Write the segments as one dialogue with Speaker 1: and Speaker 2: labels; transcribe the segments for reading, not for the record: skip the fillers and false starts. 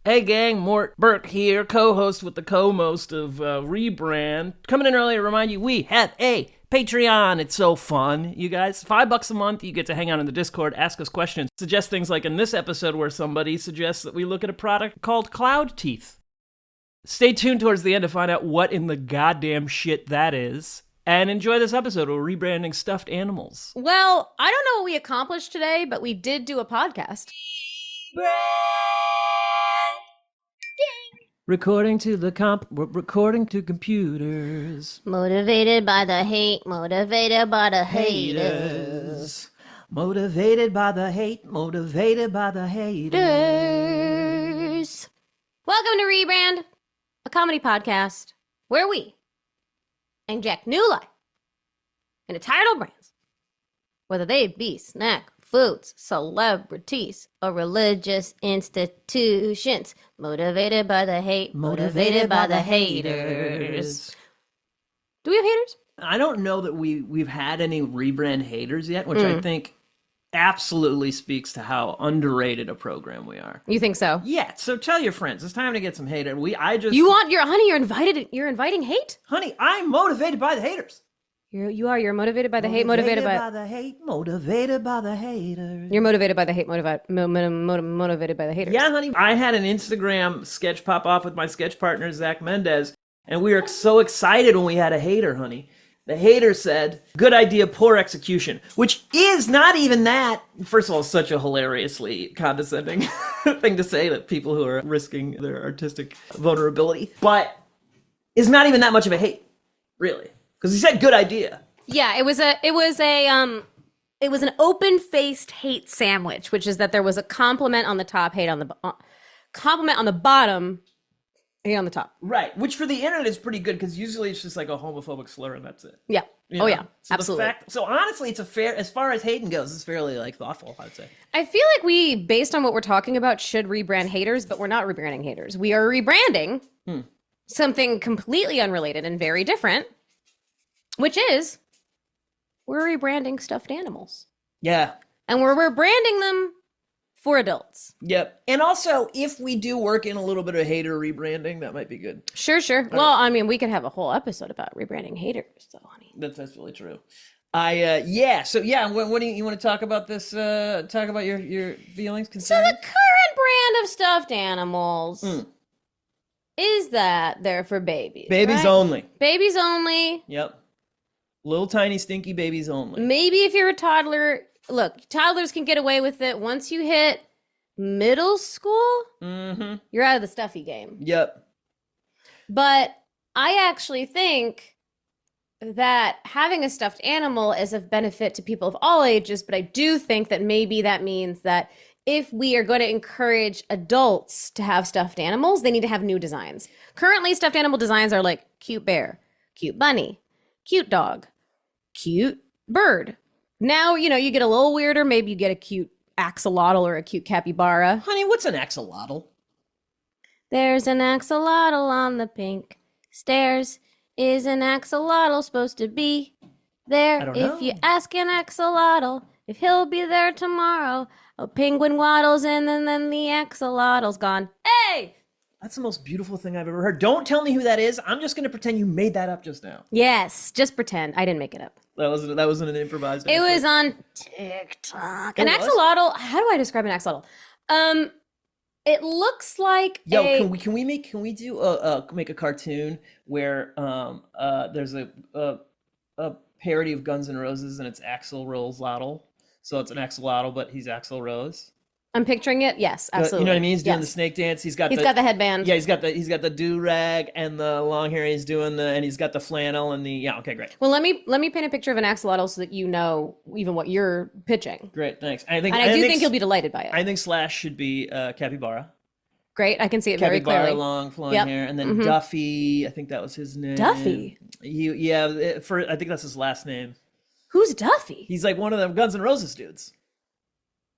Speaker 1: Hey gang, Mort Burke here, co-host with the co-most of Rebrand. Coming in early to remind you we have a Patreon. It's so fun, you guys. $5 a month, you get to hang out in the Discord, ask us questions, suggest things like in this episode where somebody suggests that we look at a product called Cloud Teeth. Stay tuned towards the end to find out what in the goddamn shit that is. And enjoy this episode of Rebranding Stuffed Animals.
Speaker 2: Well, I don't know what we accomplished today, but we did do a podcast.
Speaker 1: Recording to computers.
Speaker 2: Motivated by the hate, motivated by the haters.
Speaker 1: Motivated by the hate, motivated by the haters.
Speaker 2: Welcome to Rebrand, a comedy podcast where we inject new life into tired old brands, whether they be snack, foods, celebrities, or religious institutions. Motivated by the hate, motivated by the haters. Do we have haters?
Speaker 1: I don't know that we've had any Rebrand haters yet, which I think absolutely speaks to how underrated a program we are.
Speaker 2: You think so?
Speaker 1: Yeah, so tell your friends. It's time to get some hate.
Speaker 2: You're inviting hate?
Speaker 1: Honey, I'm motivated by the haters.
Speaker 2: You're motivated by the hate, motivated by
Speaker 1: the hate, motivated by the haters.
Speaker 2: You're motivated by the hate, motivated by the haters.
Speaker 1: Yeah, honey. I had an Instagram sketch pop off with my sketch partner, Zach Mendez, and we were so excited when we had a hater, honey. The hater said, good idea, poor execution, which is not even that. First of all, such a hilariously condescending thing to say, that people who are risking their artistic vulnerability, but is not even that much of a hate, really. Because he said good idea.
Speaker 2: Yeah, it was an open-faced hate sandwich, which is that there was a compliment on the top, hate on the compliment on the bottom, hate on the top.
Speaker 1: Right, which for the internet is pretty good because usually it's just like a homophobic slur and that's it.
Speaker 2: Yeah.
Speaker 1: You know?
Speaker 2: Yeah,
Speaker 1: so
Speaker 2: absolutely.
Speaker 1: So honestly, it's a fair, as far as hating goes, it's fairly like thoughtful, I'd say.
Speaker 2: I feel like we, based on what we're talking about, should rebrand haters, but we're not rebranding haters. We are rebranding something completely unrelated and very different. Which is, we're rebranding stuffed animals.
Speaker 1: Yeah.
Speaker 2: And we're rebranding them for adults.
Speaker 1: Yep. And also, if we do work in a little bit of hater rebranding, that might be good.
Speaker 2: Sure. Well, I mean, we could have a whole episode about rebranding haters, though, honey.
Speaker 1: That's really true. So what do you want to talk about this, talk about your feelings, concerns?
Speaker 2: So the current brand of stuffed animals is that they're for babies.
Speaker 1: Babies only.
Speaker 2: Babies only.
Speaker 1: Yep. Little tiny stinky babies only.
Speaker 2: Maybe if you're a toddler, look, toddlers can get away with it. Once you hit middle school, you're out of the stuffy game.
Speaker 1: Yep.
Speaker 2: But I actually think that having a stuffed animal is of benefit to people of all ages, but I do think that maybe that means that if we are going to encourage adults to have stuffed animals, they need to have new designs. Currently, stuffed animal designs are like cute bear, cute bunny, cute dog, cute bird. Now, you get a little weirder. Maybe you get a cute axolotl or a cute capybara.
Speaker 1: Honey, what's an axolotl?
Speaker 2: There's an axolotl on the pink stairs. Is an axolotl supposed to be there?
Speaker 1: I don't know.
Speaker 2: If you ask an axolotl if he'll be there tomorrow, a penguin waddles in and then the axolotl's gone. Hey!
Speaker 1: That's the most beautiful thing I've ever heard. Don't tell me who that is. I'm just going to pretend you made that up just now.
Speaker 2: Yes, just pretend. I didn't make it up.
Speaker 1: That wasn't an improvised.
Speaker 2: It was on TikTok. An axolotl. How do I describe an axolotl? It looks like
Speaker 1: can we make a cartoon where there's a parody of Guns N' Roses and it's Axl Rose-Lotl. So it's an axolotl, but he's Axl Rose.
Speaker 2: I'm picturing it. Yes, absolutely.
Speaker 1: You know what I mean? He's doing the snake dance. He's got the
Speaker 2: headband.
Speaker 1: Yeah, he's got the do-rag and the long hair. And he's got the flannel and the okay, great.
Speaker 2: Well, let me paint a picture of an axolotl so that you know even what you're pitching.
Speaker 1: Great, thanks. I do
Speaker 2: think you'll be delighted by it.
Speaker 1: I think Slash should be capybara.
Speaker 2: Great, I can see it very clearly.
Speaker 1: Capybara, long flowing hair, and then Duffy. I think that was his name.
Speaker 2: Duffy.
Speaker 1: I think that's his last name.
Speaker 2: Who's Duffy?
Speaker 1: He's like one of them Guns N' Roses dudes.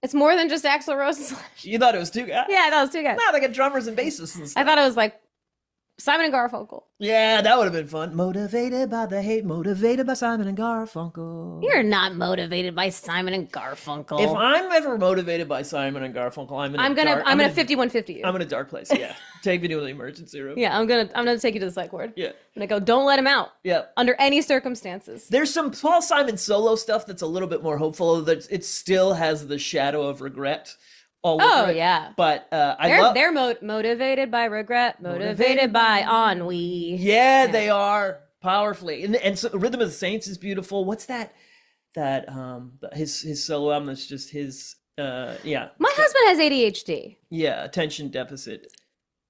Speaker 2: It's more than just Axl Rose and Slash.
Speaker 1: You thought it was two guys?
Speaker 2: Yeah, I thought it was two guys.
Speaker 1: No, they got drummers and bassists and stuff.
Speaker 2: I thought it was like Simon and Garfunkel.
Speaker 1: Yeah, that would have been fun. Motivated by the hate, motivated by Simon and Garfunkel.
Speaker 2: You're not motivated by Simon and Garfunkel.
Speaker 1: If I'm ever motivated by Simon and Garfunkel, I'm gonna
Speaker 2: 5150 you.
Speaker 1: I'm in a dark place. Yeah, take me to the emergency room.
Speaker 2: Yeah, I'm gonna take you to the psych ward.
Speaker 1: Yeah,
Speaker 2: I'm gonna go. Don't let him out.
Speaker 1: Yeah,
Speaker 2: under any circumstances.
Speaker 1: There's some Paul Simon solo stuff that's a little bit more hopeful. That it still has the shadow of regret. All over it. Yeah, but
Speaker 2: they're motivated by regret, motivated by ennui.
Speaker 1: Yeah, they are powerfully, and so Rhythm of the Saints is beautiful. What's that his solo album? That's just his. Yeah.
Speaker 2: My husband has ADHD.
Speaker 1: Yeah, attention deficit.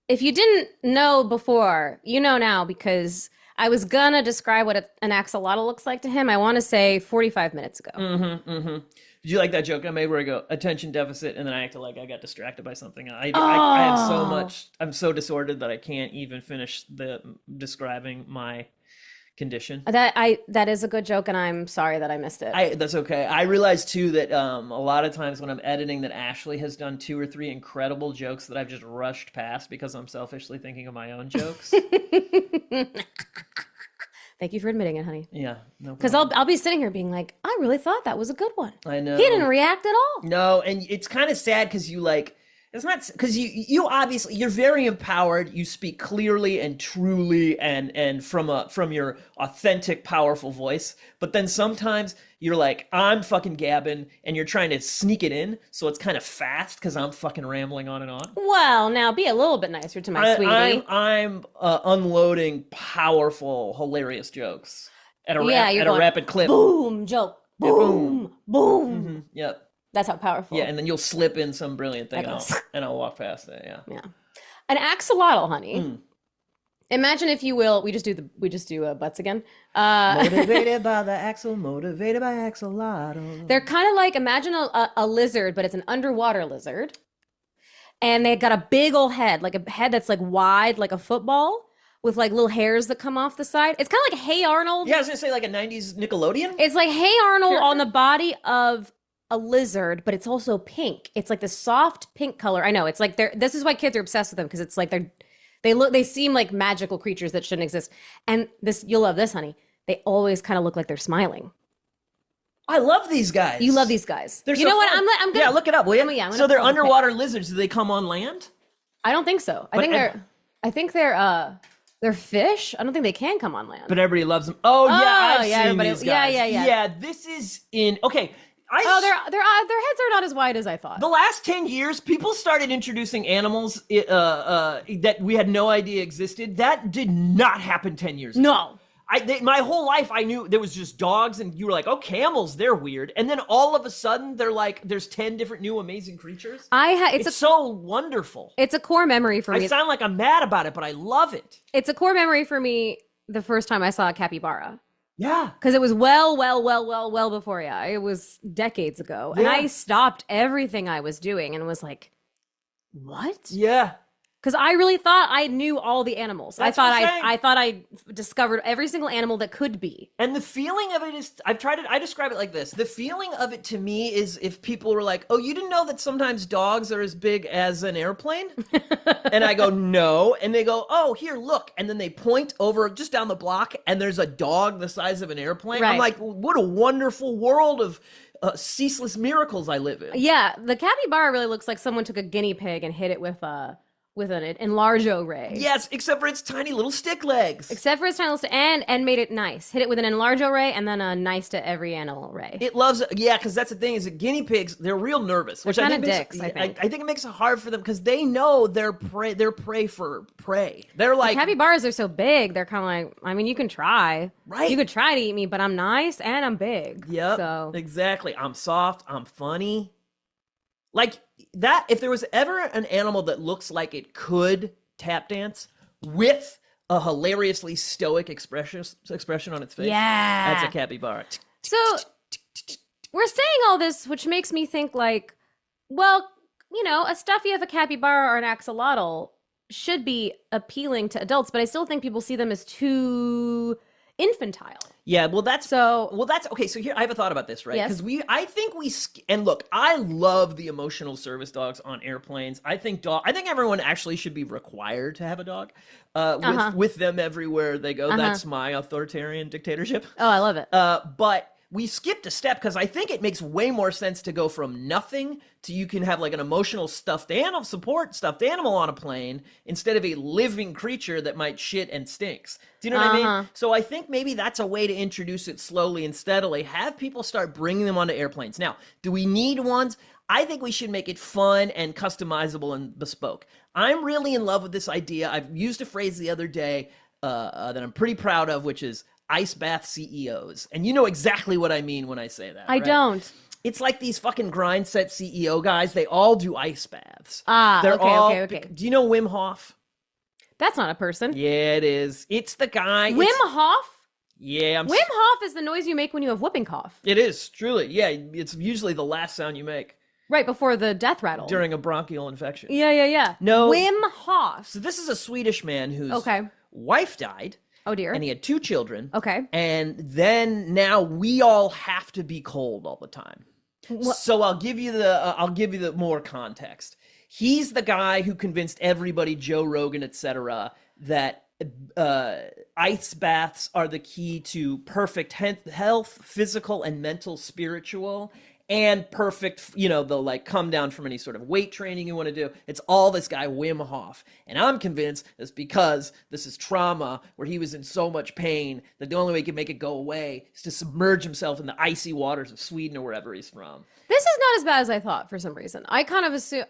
Speaker 2: If you didn't know before, you know now, because I was gonna describe what an axolotl looks like to him. I want to say 45 minutes ago.
Speaker 1: Mm-hmm. Mm-hmm. Did you like that joke I made where I go attention deficit and then I acted like I got distracted by something? I have so much. I'm so disordered that I can't even finish describing my condition.
Speaker 2: That is a good joke, and I'm sorry that I missed it.
Speaker 1: That's okay. I realized too that a lot of times when I'm editing, that Ashley has done 2 or 3 incredible jokes that I've just rushed past because I'm selfishly thinking of my own jokes.
Speaker 2: Thank you for admitting it, honey.
Speaker 1: Yeah, no problem.
Speaker 2: Because I'll be sitting here being like, I really thought that was a good one.
Speaker 1: I know.
Speaker 2: He didn't react at all.
Speaker 1: No, and it's kind of sad because you it's not because you obviously you're very empowered. You speak clearly and truly and from your authentic, powerful voice. But then sometimes you're like, I'm fucking gabbing, and you're trying to sneak it in, so it's kind of fast because I'm fucking rambling on and on.
Speaker 2: Well, now be a little bit nicer to my sweetie.
Speaker 1: I'm unloading powerful, hilarious jokes at a rapid clip.
Speaker 2: Boom, joke. Boom, boom.
Speaker 1: Mm-hmm. Yep.
Speaker 2: That's how powerful.
Speaker 1: Yeah, and then you'll slip in some brilliant thing, and I'll walk past it. Yeah.
Speaker 2: Yeah. An axolotl, honey. Mm. Imagine, if you will, we just do butts again.
Speaker 1: Motivated by the axle, motivated by axolotl.
Speaker 2: They're kind of like, imagine a lizard, but it's an underwater lizard, and they got a big old head, like a head that's like wide, like a football, with like little hairs that come off the side. It's kind of like Hey Arnold.
Speaker 1: Yeah, I was gonna say like a '90s Nickelodeon.
Speaker 2: It's like Hey Arnold on the body of a lizard, but it's also pink. It's like the soft pink color. I know, it's like this is why kids are obsessed with them, because it's like they seem like magical creatures that shouldn't exist. And this, you'll love this, honey. They always kind of look like they're smiling.
Speaker 1: I love these guys.
Speaker 2: You love these guys.
Speaker 1: They're
Speaker 2: you
Speaker 1: so
Speaker 2: know
Speaker 1: fun.
Speaker 2: what? I'm gonna
Speaker 1: look it up, will you?
Speaker 2: Yeah,
Speaker 1: so they're underwater lizards. Do they come on land?
Speaker 2: I don't think so. I think they're fish. I don't think they can come on land.
Speaker 1: But everybody loves them. Oh yeah, I've seen these guys.
Speaker 2: Yeah.
Speaker 1: Yeah, this is in okay.
Speaker 2: Their heads are not as wide as I thought.
Speaker 1: The last 10 years, people started introducing animals that we had no idea existed. That did not happen 10 years ago.
Speaker 2: No.
Speaker 1: My whole life, I knew there was just dogs, and you were like, oh, camels, they're weird. And then all of a sudden, they're like, there's 10 different new amazing creatures. It's so wonderful.
Speaker 2: It's a core memory for me.
Speaker 1: I sound like I'm mad about it, but I love it.
Speaker 2: It's a core memory for me the first time I saw a capybara.
Speaker 1: Yeah.
Speaker 2: Because it was well before, it was decades ago. Yeah. And I stopped everything I was doing and was like, what?
Speaker 1: Yeah.
Speaker 2: Because I really thought I knew all the animals. I thought I discovered every single animal that could be.
Speaker 1: And the feeling of it is, I describe it like this. The feeling of it to me is if people were like, oh, you didn't know that sometimes dogs are as big as an airplane? And I go, no. And they go, oh, here, look. And then they point over just down the block, and there's a dog the size of an airplane. Right. I'm like, what a wonderful world of ceaseless miracles I live in.
Speaker 2: Yeah, the capybara really looks like someone took a guinea pig and hit it with an enlarge ray.
Speaker 1: Yes, except for its tiny little stick legs.
Speaker 2: And made it nice. Hit it with an enlarge ray and then a nice to every animal ray.
Speaker 1: It loves it. Yeah, because that's the thing is that guinea pigs, they're real nervous.
Speaker 2: They're kind of dicks, I think.
Speaker 1: I think it makes it hard for them because they know they're prey for prey. They're like...
Speaker 2: The capybaras are so big, they're kind of like, I mean, you can try.
Speaker 1: Right.
Speaker 2: You could try to eat me, but I'm nice and I'm big.
Speaker 1: Yep,
Speaker 2: so.
Speaker 1: Exactly. I'm soft, I'm funny. Like that, if there was ever an animal that looks like it could tap dance with a hilariously stoic expression on its face, that's a capybara.
Speaker 2: So we're saying all this, which makes me think like, well, you know, a stuffie of a capybara or an axolotl should be appealing to adults, but I still think people see them as too infantile.
Speaker 1: Yeah, well, that's okay. So here, I have a thought about this, right?
Speaker 2: Yes.
Speaker 1: Because and look, I love the emotional service dogs on airplanes. I think everyone actually should be required to have a dog, with them everywhere they go. That's my authoritarian dictatorship.
Speaker 2: Oh, I love it.
Speaker 1: But we skipped a step because I think it makes way more sense to go from nothing to you can have like an emotional stuffed animal on a plane instead of a living creature that might shit and stinks. Do you know what I mean? So I think maybe that's a way to introduce it slowly and steadily. Have people start bringing them onto airplanes. Now, do we need ones? I think we should make it fun and customizable and bespoke. I'm really in love with this idea. I've used a phrase the other day that I'm pretty proud of, which is ice bath CEOs. And you know exactly what I mean when I say that.
Speaker 2: I don't.
Speaker 1: It's like these fucking grind set CEO guys. They all do ice baths.
Speaker 2: Okay.
Speaker 1: Do you know Wim Hof?
Speaker 2: That's not a person.
Speaker 1: Yeah, it is. It's the guy.
Speaker 2: Wim Hof?
Speaker 1: Yeah.
Speaker 2: Wim Hof is the noise you make when you have whooping cough.
Speaker 1: It is, truly. Yeah, it's usually the last sound you make.
Speaker 2: Right before the death rattle.
Speaker 1: During a bronchial infection.
Speaker 2: Yeah.
Speaker 1: No.
Speaker 2: Wim Hof.
Speaker 1: So this is a Swedish man whose wife died.
Speaker 2: Oh, dear.
Speaker 1: And he had 2 children.
Speaker 2: Okay.
Speaker 1: And then now we all have to be cold all the time. So I'll give you the more context. He's the guy who convinced everybody, Joe Rogan, etc., that ice baths are the key to perfect health, physical and mental, spiritual, and perfect, they'll like come down from any sort of weight training you want to do. It's all this guy Wim Hof. And I'm convinced it's because this is trauma where he was in so much pain that the only way he can make it go away is to submerge himself in the icy waters of Sweden or wherever he's from.
Speaker 2: This is not as bad as I thought for some reason. I kind of assume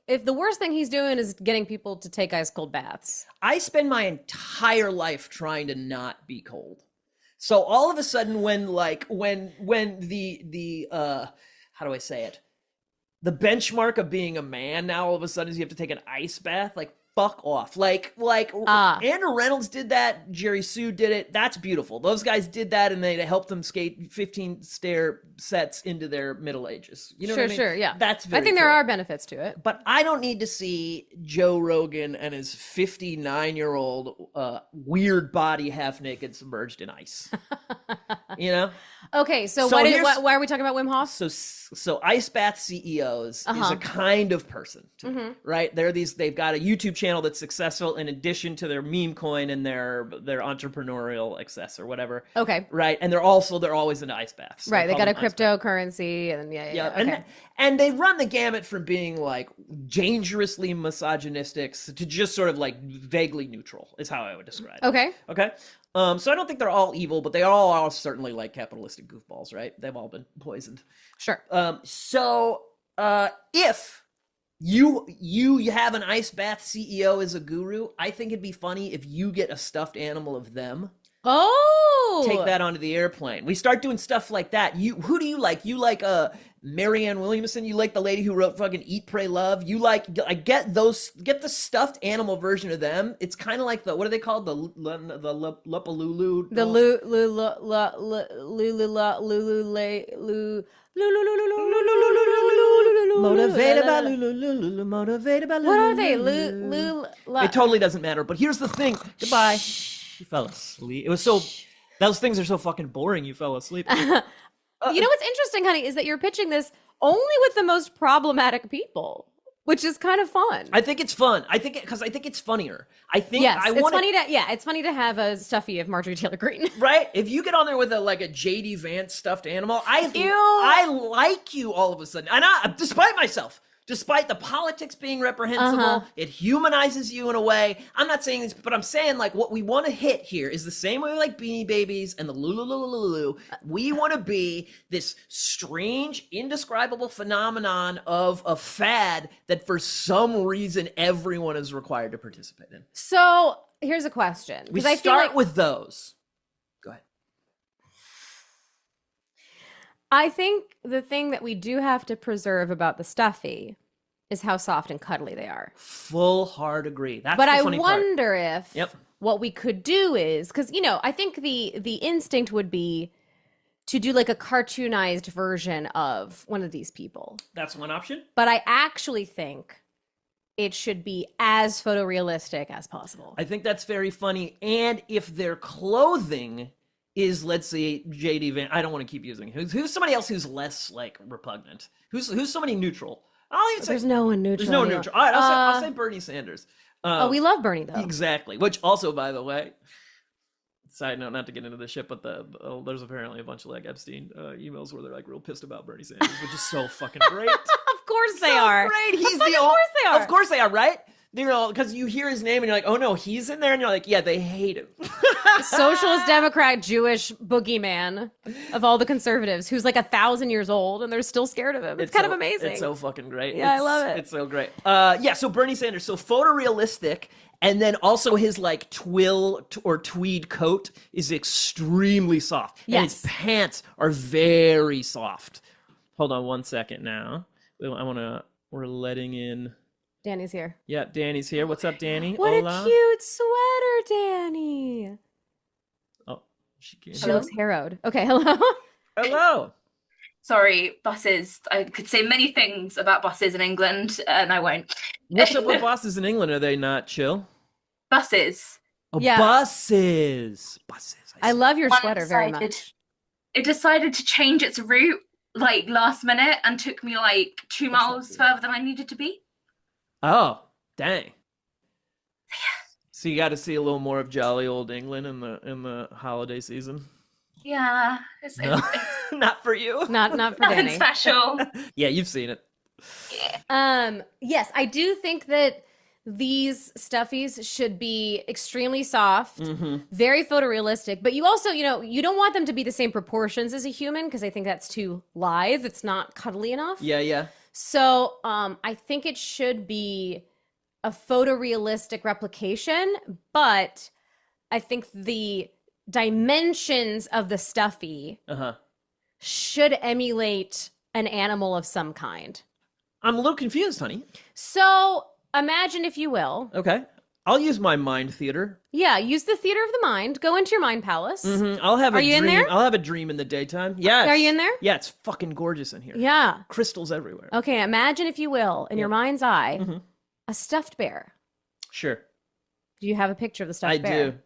Speaker 2: if the worst thing he's doing is getting people to take ice cold baths.
Speaker 1: I spend my entire life trying to not be cold. So all of a sudden when the how do I say it? The benchmark of being a man now all of a sudden is you have to take an ice bath, like fuck off. Like Andrew Reynolds did that, Jerry Sue did it. That's beautiful. Those guys did that and they helped them skate 15 stair sets into their middle ages. You know what I mean? Sure,
Speaker 2: yeah.
Speaker 1: That's very
Speaker 2: I think there are benefits to it.
Speaker 1: But I don't need to see Joe Rogan and his 59-year-old weird body half naked submerged in ice.
Speaker 2: Okay, so why are we talking about Wim Hof?
Speaker 1: So ice bath CEOs is a kind of person, right? They've got a YouTube channel that's successful in addition to their meme coin and their entrepreneurial excess or whatever.
Speaker 2: Okay.
Speaker 1: Right, and they're always into ice baths.
Speaker 2: Right, they got a cryptocurrency and yeah. Okay.
Speaker 1: And they run the gamut from being like dangerously misogynistic to just sort of like vaguely neutral is how I would describe it. Okay. So I don't think they're all evil, but they all are certainly like capitalistic goofballs, right? They've all been poisoned.
Speaker 2: Sure.
Speaker 1: So if you have an ice bath CEO as a guru, I think it'd be funny if you get a stuffed animal of them.
Speaker 2: Oh,
Speaker 1: take that onto the airplane. We start doing stuff like that. Who do you like? You like Marianne Williamson? You like the lady who wrote fucking Eat, Pray, Love? You like? I get the stuffed animal version of them. It's kind of like the, what are they called? The Lupalulu.
Speaker 2: The
Speaker 1: Motivated by Lulu, motivated by Lulu.
Speaker 2: What are they?
Speaker 1: It totally doesn't matter. But here's the thing. Goodbye. You fell asleep. Those things are so fucking boring. You fell asleep.
Speaker 2: You know what's interesting, honey, is that you're pitching this only with the most problematic people, which is kind of fun.
Speaker 1: I think it's fun. I think it's funnier.
Speaker 2: It's funny to have a stuffie of Marjorie Taylor Greene.
Speaker 1: Right? If you get on there with a JD Vance stuffed animal, I like you all of a sudden. And despite myself. Despite the politics being reprehensible, it humanizes you in a way. I'm not saying this, but I'm saying like what we want to hit here is the same way we like Beanie Babies and the Lulu. We want to be this strange, indescribable phenomenon of a fad that for some reason everyone is required to participate in.
Speaker 2: So here's a question.
Speaker 1: We start with those. Go ahead.
Speaker 2: I think the thing that we do have to preserve about the stuffie is how soft and cuddly they are.
Speaker 1: Full hard agree. That's
Speaker 2: but
Speaker 1: the
Speaker 2: I
Speaker 1: funny
Speaker 2: wonder
Speaker 1: part.
Speaker 2: If what we could do is, because I think the instinct would be to do like a cartoonized version of one of these people.
Speaker 1: That's one option.
Speaker 2: But I actually think it should be as photorealistic as possible.
Speaker 1: I think that's very funny. And if their clothing is, let's see, JD Van. I don't want to keep using who's somebody else who's less like repugnant. Who's somebody neutral. I'll even say
Speaker 2: There's no one neutral.
Speaker 1: there's no neutral. All right, I'll say Bernie Sanders.
Speaker 2: We love Bernie though.
Speaker 1: Exactly. Which also, by the way, side note, not to get into this shit, but there's apparently a bunch of like Epstein emails where they're like real pissed about Bernie Sanders, which is so fucking great.
Speaker 2: Of course they are.
Speaker 1: Great. He's
Speaker 2: of course they are.
Speaker 1: Of course they are, right? Because you hear his name and you're like, oh no, he's in there, and you're like, yeah, they hate him.
Speaker 2: Socialist, Democrat, Jewish boogeyman of all the conservatives, who's like 1,000 years old, and they're still scared of him. It's kind of amazing.
Speaker 1: It's so fucking great.
Speaker 2: Yeah, I love it.
Speaker 1: It's so great. Yeah. So Bernie Sanders, so photorealistic, and then also his like twill or tweed coat is extremely soft.
Speaker 2: Yes.
Speaker 1: And his pants are very soft. Hold on 1 second now. We're letting in.
Speaker 2: Danny's here.
Speaker 1: Yeah, Danny's here. What's up, Danie?
Speaker 2: What
Speaker 1: Hola.
Speaker 2: a cute sweater, Danie.
Speaker 1: Oh, she came.
Speaker 2: She looks harrowed. Okay, hello.
Speaker 1: Hello.
Speaker 3: Sorry, buses. I could say many things about buses in England, and I won't.
Speaker 1: What's up with buses in England? Are they not chill?
Speaker 3: Buses.
Speaker 1: Oh,
Speaker 2: Yeah.
Speaker 1: Buses.
Speaker 2: I love your
Speaker 3: One
Speaker 2: sweater very
Speaker 3: decided-
Speaker 2: much.
Speaker 3: It decided to change its route like last minute and took me like 2 miles further than I needed to be.
Speaker 1: Oh, dang. So you got to see a little more of jolly old England in the holiday season.
Speaker 3: Yeah, it's
Speaker 1: Not for you.
Speaker 2: Not for
Speaker 3: nothing
Speaker 2: Danny.
Speaker 3: special.
Speaker 1: Yeah, you've seen it.
Speaker 3: Yeah.
Speaker 2: Yes, I do think that these stuffies should be extremely soft, very photorealistic, but you also, you don't want them to be the same proportions as a human because I think that's too lithe. It's not cuddly enough.
Speaker 1: Yeah.
Speaker 2: So I think it should be a photorealistic replication, but I think the dimensions of the stuffy should emulate an animal of some kind.
Speaker 1: I'm a little confused, honey.
Speaker 2: So imagine, if you will.
Speaker 1: Okay. I'll use my mind theater.
Speaker 2: Yeah, use the theater of the mind. Go into your mind palace.
Speaker 1: I'll have
Speaker 2: Are you in there?
Speaker 1: I'll have a dream in the daytime. Yeah.
Speaker 2: Are you in there?
Speaker 1: Yeah, it's fucking gorgeous in here.
Speaker 2: Yeah.
Speaker 1: Crystals everywhere.
Speaker 2: Okay, imagine, if you will, in your mind's eye, a stuffed bear.
Speaker 1: Sure.
Speaker 2: Do you have a picture of the stuffed
Speaker 1: I
Speaker 2: bear?
Speaker 1: do.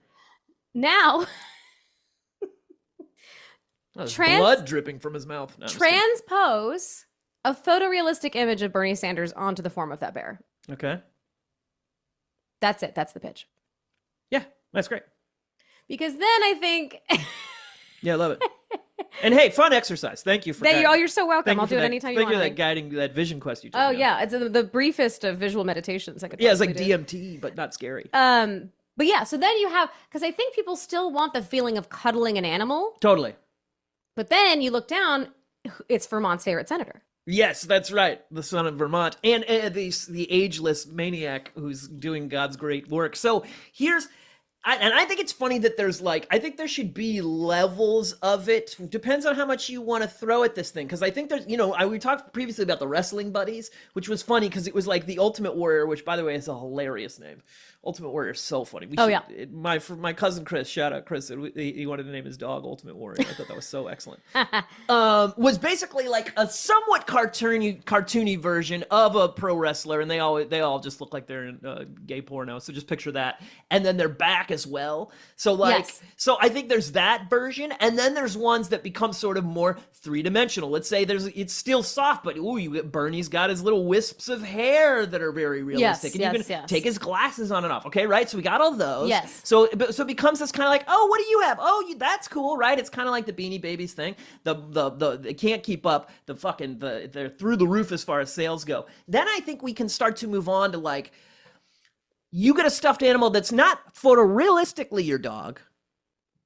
Speaker 2: Now,
Speaker 1: There's blood dripping from his mouth. No, I'm just kidding.
Speaker 2: transpose a photorealistic image of Bernie Sanders onto the form of that bear.
Speaker 1: Okay.
Speaker 2: That's it. That's the pitch.
Speaker 1: Yeah, that's great.
Speaker 2: Because then I think
Speaker 1: Yeah, I love it. And hey, fun exercise. Thank you for that.
Speaker 2: you're so welcome. I'll do it anytime you want.
Speaker 1: Thank you for guiding that vision quest you took.
Speaker 2: Oh
Speaker 1: me on.
Speaker 2: yeah, it's the briefest of visual meditations I could.
Speaker 1: Yeah, it's like
Speaker 2: possibly do.
Speaker 1: DMT, but not scary.
Speaker 2: But yeah, so then you have, because I think people still want the feeling of cuddling an animal,
Speaker 1: Totally.
Speaker 2: but then you look down, it's Vermont's favorite senator.
Speaker 1: Yes, that's right. The son of Vermont. And the ageless maniac who's doing God's great work. So I think it's funny that I think there should be levels of it. Depends on how much you want to throw at this thing. Because I think there's, we talked previously about the wrestling buddies, which was funny because it was like the Ultimate Warrior, which by the way is a hilarious name. Ultimate Warrior is so funny. My cousin Chris, shout out Chris, he wanted to name his dog Ultimate Warrior. I thought that was so excellent. Was basically like a somewhat cartoony version of a pro wrestler, and they all just look like they're in gay porno. So just picture that, and then their back as well. So
Speaker 2: Yes.
Speaker 1: so I think there's that version, and then there's ones that become sort of more three-dimensional. Let's say it's still soft, but Bernie's got his little wisps of hair that are very realistic, and you can take his glasses on and off. Okay, right? So we got all those.
Speaker 2: Yes.
Speaker 1: So it becomes this kind of like, oh, what do you have? Oh, that's cool, right? It's kind of like the Beanie Babies thing. They can't keep up. They're through the roof as far as sales go. Then I think we can start to move on to like, you get a stuffed animal that's not photorealistically your dog,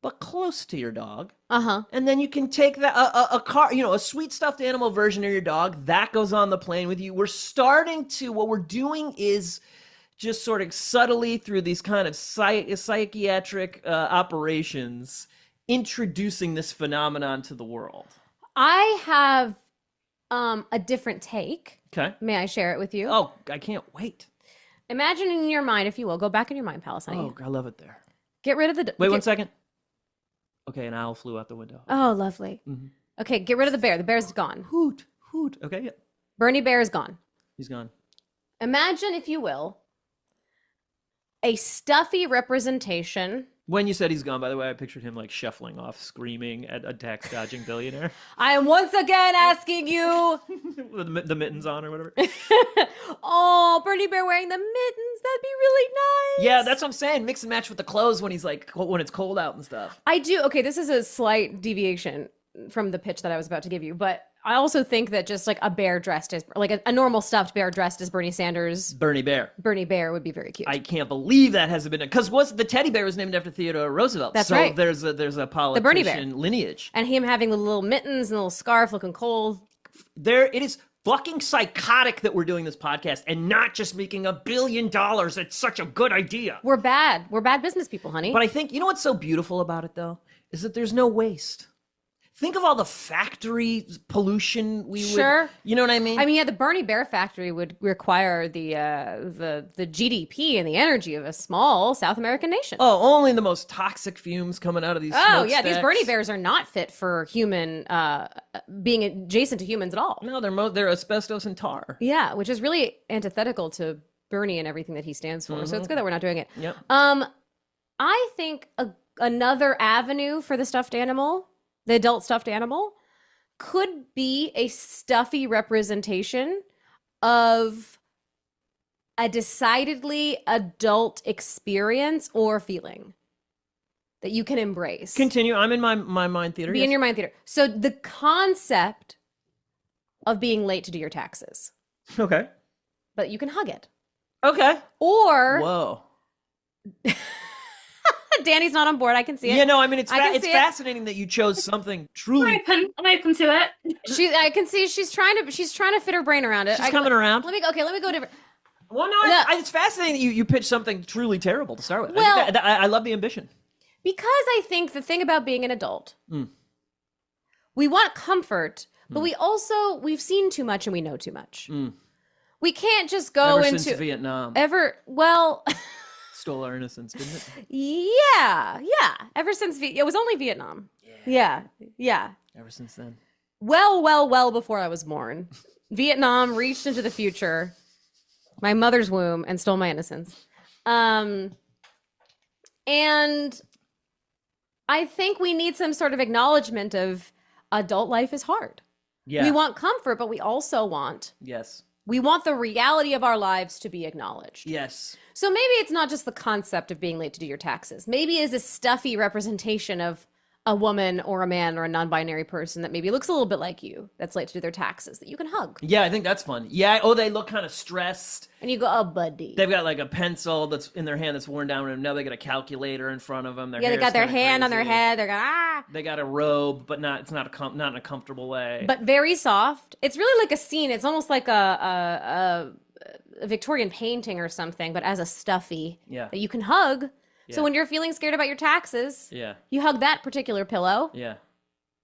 Speaker 1: but close to your dog. And then you can take that a sweet stuffed animal version of your dog that goes on the plane with you. What we're doing is just sort of subtly through these kind of psychiatric operations, introducing this phenomenon to the world.
Speaker 2: I have a different take.
Speaker 1: Okay.
Speaker 2: May I share it with you?
Speaker 1: Oh, I can't wait.
Speaker 2: Imagine in your mind, if you will, go back in your mind palace, honey.
Speaker 1: Oh, I love it there.
Speaker 2: Get rid of the...
Speaker 1: Wait 1 second. Okay, an owl flew out the window.
Speaker 2: Oh, lovely. Okay, get rid of the bear. The bear's gone.
Speaker 1: Hoot. Okay, yeah.
Speaker 2: Bernie Bear is gone.
Speaker 1: He's gone.
Speaker 2: Imagine, if you will, a stuffy representation
Speaker 1: When you said he's gone, by the way, I pictured him like shuffling off, screaming at a tax dodging billionaire
Speaker 2: I am once again asking you.
Speaker 1: with the mittens on or whatever.
Speaker 2: Oh, Bernie Bear wearing the mittens. That'd be really nice.
Speaker 1: Yeah, that's what I'm saying. Mix and match with the clothes when he's like when it's cold out and stuff.
Speaker 2: I do. Okay, this is a slight deviation from the pitch that I was about to give you, but I also think that just like a bear dressed as like a normal stuffed bear dressed as Bernie Sanders,
Speaker 1: Bernie Bear
Speaker 2: would be very cute.
Speaker 1: I can't believe that hasn't been because the teddy bear was named after Theodore Roosevelt.
Speaker 2: That's
Speaker 1: so
Speaker 2: right.
Speaker 1: There's a politician
Speaker 2: The Bernie Bear
Speaker 1: lineage.
Speaker 2: And him having the little mittens and the little scarf, looking cold.
Speaker 1: It is fucking psychotic that we're doing this podcast and not just making $1 billion. It's such a good idea.
Speaker 2: We're bad business people, honey.
Speaker 1: But I think you know what's so beautiful about it though is that there's no waste. Think of all the factory pollution we would. You know what I mean?
Speaker 2: I mean, yeah, the Bernie Bear factory would require the GDP and the energy of a small South American nation.
Speaker 1: Oh, only the most toxic fumes coming out of these.
Speaker 2: Oh, yeah, these Bernie Bears are not fit for human being adjacent to humans at all.
Speaker 1: No, they're asbestos and tar.
Speaker 2: Yeah, which is really antithetical to Bernie and everything that he stands for. So it's good that we're not doing it.
Speaker 1: Yep.
Speaker 2: I think another avenue for the stuffed animal. The adult stuffed animal could be a stuffy representation of a decidedly adult experience or feeling that you can embrace.
Speaker 1: Continue. I'm in my mind theater.
Speaker 2: Be in your mind theater. So the concept of being late to do your taxes.
Speaker 1: Okay.
Speaker 2: But you can hug it.
Speaker 1: Okay.
Speaker 2: Or...
Speaker 1: Whoa.
Speaker 2: Danny's not on board. I can see it.
Speaker 1: Yeah, no, I mean, it's
Speaker 2: it's
Speaker 1: fascinating that you chose something truly.
Speaker 3: I'm open to it.
Speaker 2: I can see she's trying to fit her brain around it.
Speaker 1: She's coming around.
Speaker 2: Let me go different.
Speaker 1: Well, no, it's fascinating that you pitched something truly terrible to start with.
Speaker 2: Well,
Speaker 1: I love the ambition.
Speaker 2: Because I think the thing about being an adult, we want comfort, but we've seen too much and we know too much. We can't just go
Speaker 1: Ever
Speaker 2: into
Speaker 1: since Vietnam. Stole our innocence, didn't it?
Speaker 2: Yeah. Ever since it was only Vietnam. Yeah.
Speaker 1: Ever since then.
Speaker 2: Well before I was born, Vietnam reached into the future, my mother's womb, and stole my innocence. And I think we need some sort of acknowledgement of adult life is hard.
Speaker 1: Yeah.
Speaker 2: We want comfort, but we also want the reality of our lives to be acknowledged.
Speaker 1: Yes.
Speaker 2: So maybe it's not just the concept of being late to do your taxes. Maybe it's a stuffy representation of a woman or a man or a non-binary person that maybe looks a little bit like you that's late to do their taxes that you can hug.
Speaker 1: Yeah, I think that's fun. Yeah. Oh, they look kind of stressed.
Speaker 2: And you go, oh, buddy.
Speaker 1: They've got like a pencil that's in their hand that's worn down, and now they got a calculator in front of them.
Speaker 2: They got their hand on their head. They're going, ah.
Speaker 1: They got a robe, but it's not in a comfortable way.
Speaker 2: But very soft. It's really like a scene. It's almost like a Victorian painting or something, but as a stuffy that you can hug. Yeah. So when you're feeling scared about your taxes, you hug that particular pillow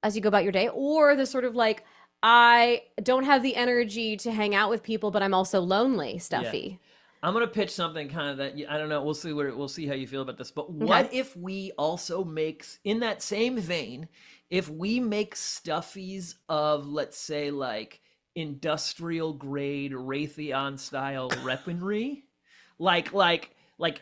Speaker 2: as you go about your day. Or the sort of like, I don't have the energy to hang out with people, but I'm also lonely stuffy.
Speaker 1: I'm going to pitch something kind of that, I don't know, we'll see how you feel about this, but what if we also make, in that same vein, if we make stuffies of, let's say, like, industrial grade Raytheon style weaponry, like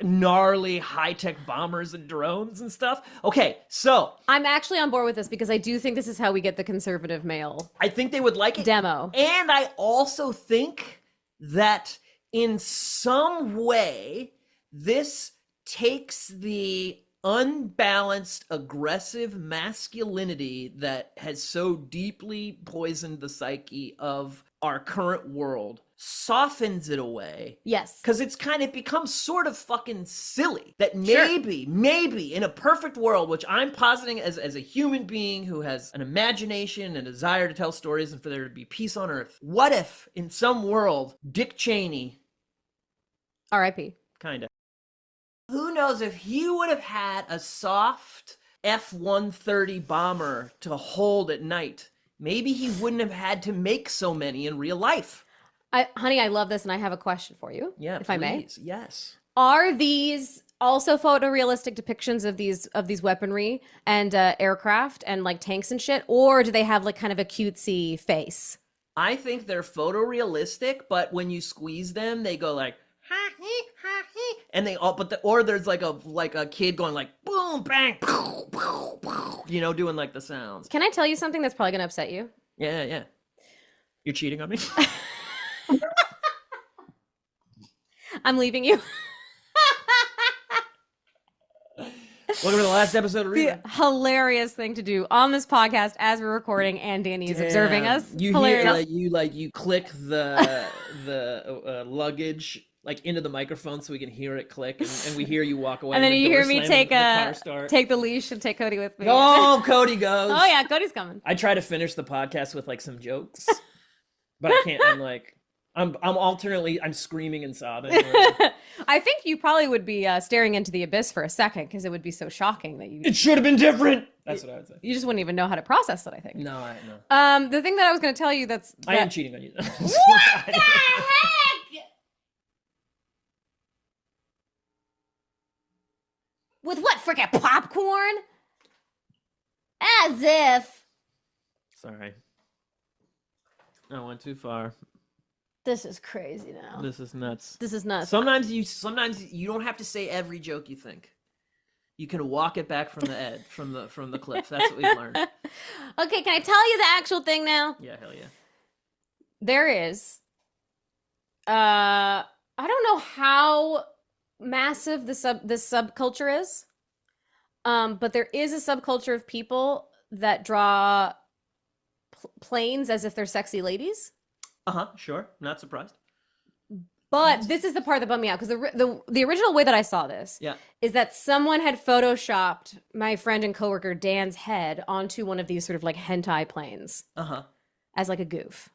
Speaker 1: gnarly high-tech bombers and drones and stuff. Okay, so
Speaker 2: I'm actually on board with this because I do think this is how we get the conservative male.
Speaker 1: I think they would like it.
Speaker 2: Demo.
Speaker 1: And I also think that in some way this takes the unbalanced, aggressive masculinity that has so deeply poisoned the psyche of our current world, softens it away.
Speaker 2: Yes.
Speaker 1: Because it becomes sort of fucking silly that maybe in a perfect world, which I'm positing as a human being who has an imagination and a desire to tell stories and for there to be peace on earth, what if in some world, Dick Cheney,
Speaker 2: R.I.P.
Speaker 1: Kinda. Who knows if he would have had a soft F-130 bomber to hold at night, maybe he wouldn't have had to make so many in real life.
Speaker 2: Honey, I love this, and I have a question for you.
Speaker 1: Yeah,
Speaker 2: if I may.
Speaker 1: Yes.
Speaker 2: Are these also photorealistic depictions of these weaponry and aircraft and like tanks and shit, or do they have like kind of a cutesy face?
Speaker 1: I think they're photorealistic, but when you squeeze them, they go like ha he, and they all. Or there's like a kid going like boom boom, bang, you know, doing like the sounds.
Speaker 2: Can I tell you something that's probably going to upset you?
Speaker 1: Yeah. You're cheating on me?
Speaker 2: I'm leaving you.
Speaker 1: Welcome to the last episode of
Speaker 2: The
Speaker 1: Rebrand.
Speaker 2: hilarious thing to do on this podcast as we're recording and Danie is observing us.
Speaker 1: You
Speaker 2: Hilarious.
Speaker 1: hear you click the luggage like into the microphone so we can hear it click, and we hear you walk away.
Speaker 2: And then
Speaker 1: the
Speaker 2: you
Speaker 1: door
Speaker 2: hear me
Speaker 1: slam
Speaker 2: take
Speaker 1: and the car start.
Speaker 2: take the leash and take Cody with me.
Speaker 1: Oh, Cody goes.
Speaker 2: Oh yeah, Cody's coming.
Speaker 1: I try to finish the podcast with like some jokes, but I can't. I'm alternately screaming and sobbing.
Speaker 2: I think you probably would be staring into the abyss for a second because it would be so shocking that
Speaker 1: It should have been different. That's what I would say.
Speaker 2: you just wouldn't even know how to process it, I think.
Speaker 1: No, I know.
Speaker 2: The thing that I was going to tell you
Speaker 1: I am cheating on you.
Speaker 2: What the heck? With what, frickin' popcorn? As if.
Speaker 1: Sorry. I went too far.
Speaker 2: This is crazy now.
Speaker 1: This is nuts.
Speaker 2: This is nuts.
Speaker 1: Sometimes you don't have to say every joke you think. You can walk it back from the edge, from the cliff. That's what we've learned.
Speaker 2: Okay, can I tell you the actual thing now?
Speaker 1: Yeah, hell yeah.
Speaker 2: There is. I don't know how massive this subculture is, but there is a subculture of people that draw planes as if they're sexy ladies.
Speaker 1: Sure. Not surprised.
Speaker 2: But this is the part that bummed me out because the original way that I saw this is that someone had photoshopped my friend and coworker Dan's head onto one of these sort of like hentai planes as like a goof.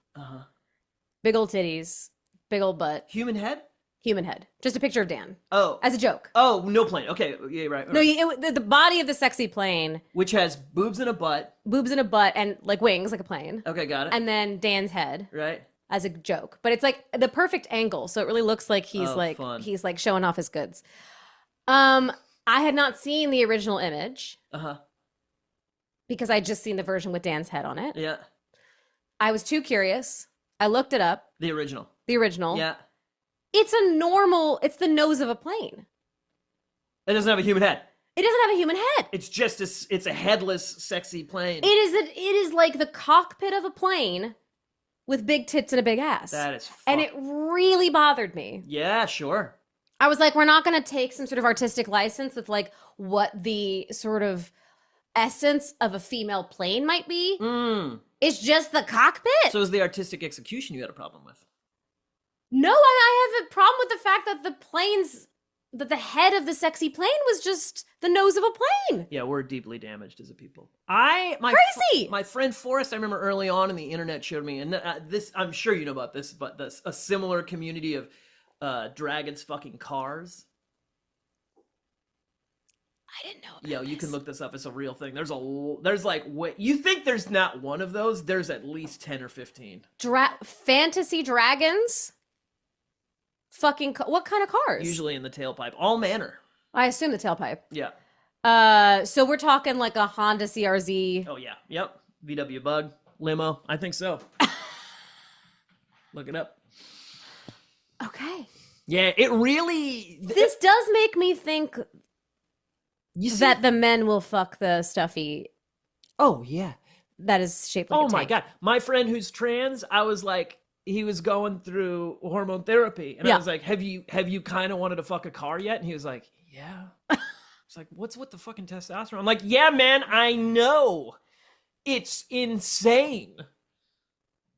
Speaker 2: Big old titties, big old butt.
Speaker 1: Human head?
Speaker 2: Human head. Just a picture of Dan.
Speaker 1: Oh.
Speaker 2: As a joke.
Speaker 1: Oh, no plane. Okay. Yeah, right.
Speaker 2: No, the body of the sexy plane.
Speaker 1: Which has boobs and a butt.
Speaker 2: Boobs and a butt and like wings like a plane.
Speaker 1: Okay, got it.
Speaker 2: And then Dan's head.
Speaker 1: Right.
Speaker 2: As a joke. But it's like the perfect angle. So it really looks like he's
Speaker 1: fun.
Speaker 2: he's like showing off his goods. I had not seen the original image. Because I'd just seen the version with Dan's head on it.
Speaker 1: Yeah.
Speaker 2: I was too curious. I looked it up.
Speaker 1: The original.
Speaker 2: Yeah. It's the nose of a plane.
Speaker 1: It doesn't have a human head.
Speaker 2: It doesn't have a human head.
Speaker 1: It's just it's a headless, sexy plane.
Speaker 2: It is like the cockpit of a plane with big tits and a big ass.
Speaker 1: That is
Speaker 2: And it really bothered me.
Speaker 1: Yeah, sure.
Speaker 2: I was like, we're not going to take some sort of artistic license with like what the sort of essence of a female plane might be. It's just the cockpit.
Speaker 1: So is the artistic execution you had a problem with?
Speaker 2: No, I have a problem with the fact that the head of the sexy plane was just the nose of a plane.
Speaker 1: Yeah, we're deeply damaged as a people.
Speaker 2: Crazy.
Speaker 1: My friend Forrest, I remember early on in the internet showed me, and this, I'm sure you know about this, but a similar community of dragons fucking cars.
Speaker 2: I didn't know about
Speaker 1: Yo, you
Speaker 2: this.
Speaker 1: can look this up. It's a real thing. There's like, you think there's not one of those? There's at least 10 or 15.
Speaker 2: Fantasy dragons? Fucking what kind of cars?
Speaker 1: Usually in the tailpipe. All manner.
Speaker 2: I assume the tailpipe.
Speaker 1: Yeah.
Speaker 2: So we're talking like a Honda CRZ.
Speaker 1: Oh yeah. Yep. VW Bug. Limo. I think so. Look it up.
Speaker 2: Okay.
Speaker 1: Yeah, it really...
Speaker 2: This does make me think that the men will fuck the stuffie.
Speaker 1: Oh, yeah.
Speaker 2: That is shaped like a
Speaker 1: Oh my
Speaker 2: tank.
Speaker 1: God. My friend who's trans, I was like, he was going through hormone therapy. And I was like, have you kind of wanted to fuck a car yet? And he was like, yeah. It's like, what's with the fucking testosterone? I'm like, yeah, man, I know. It's insane.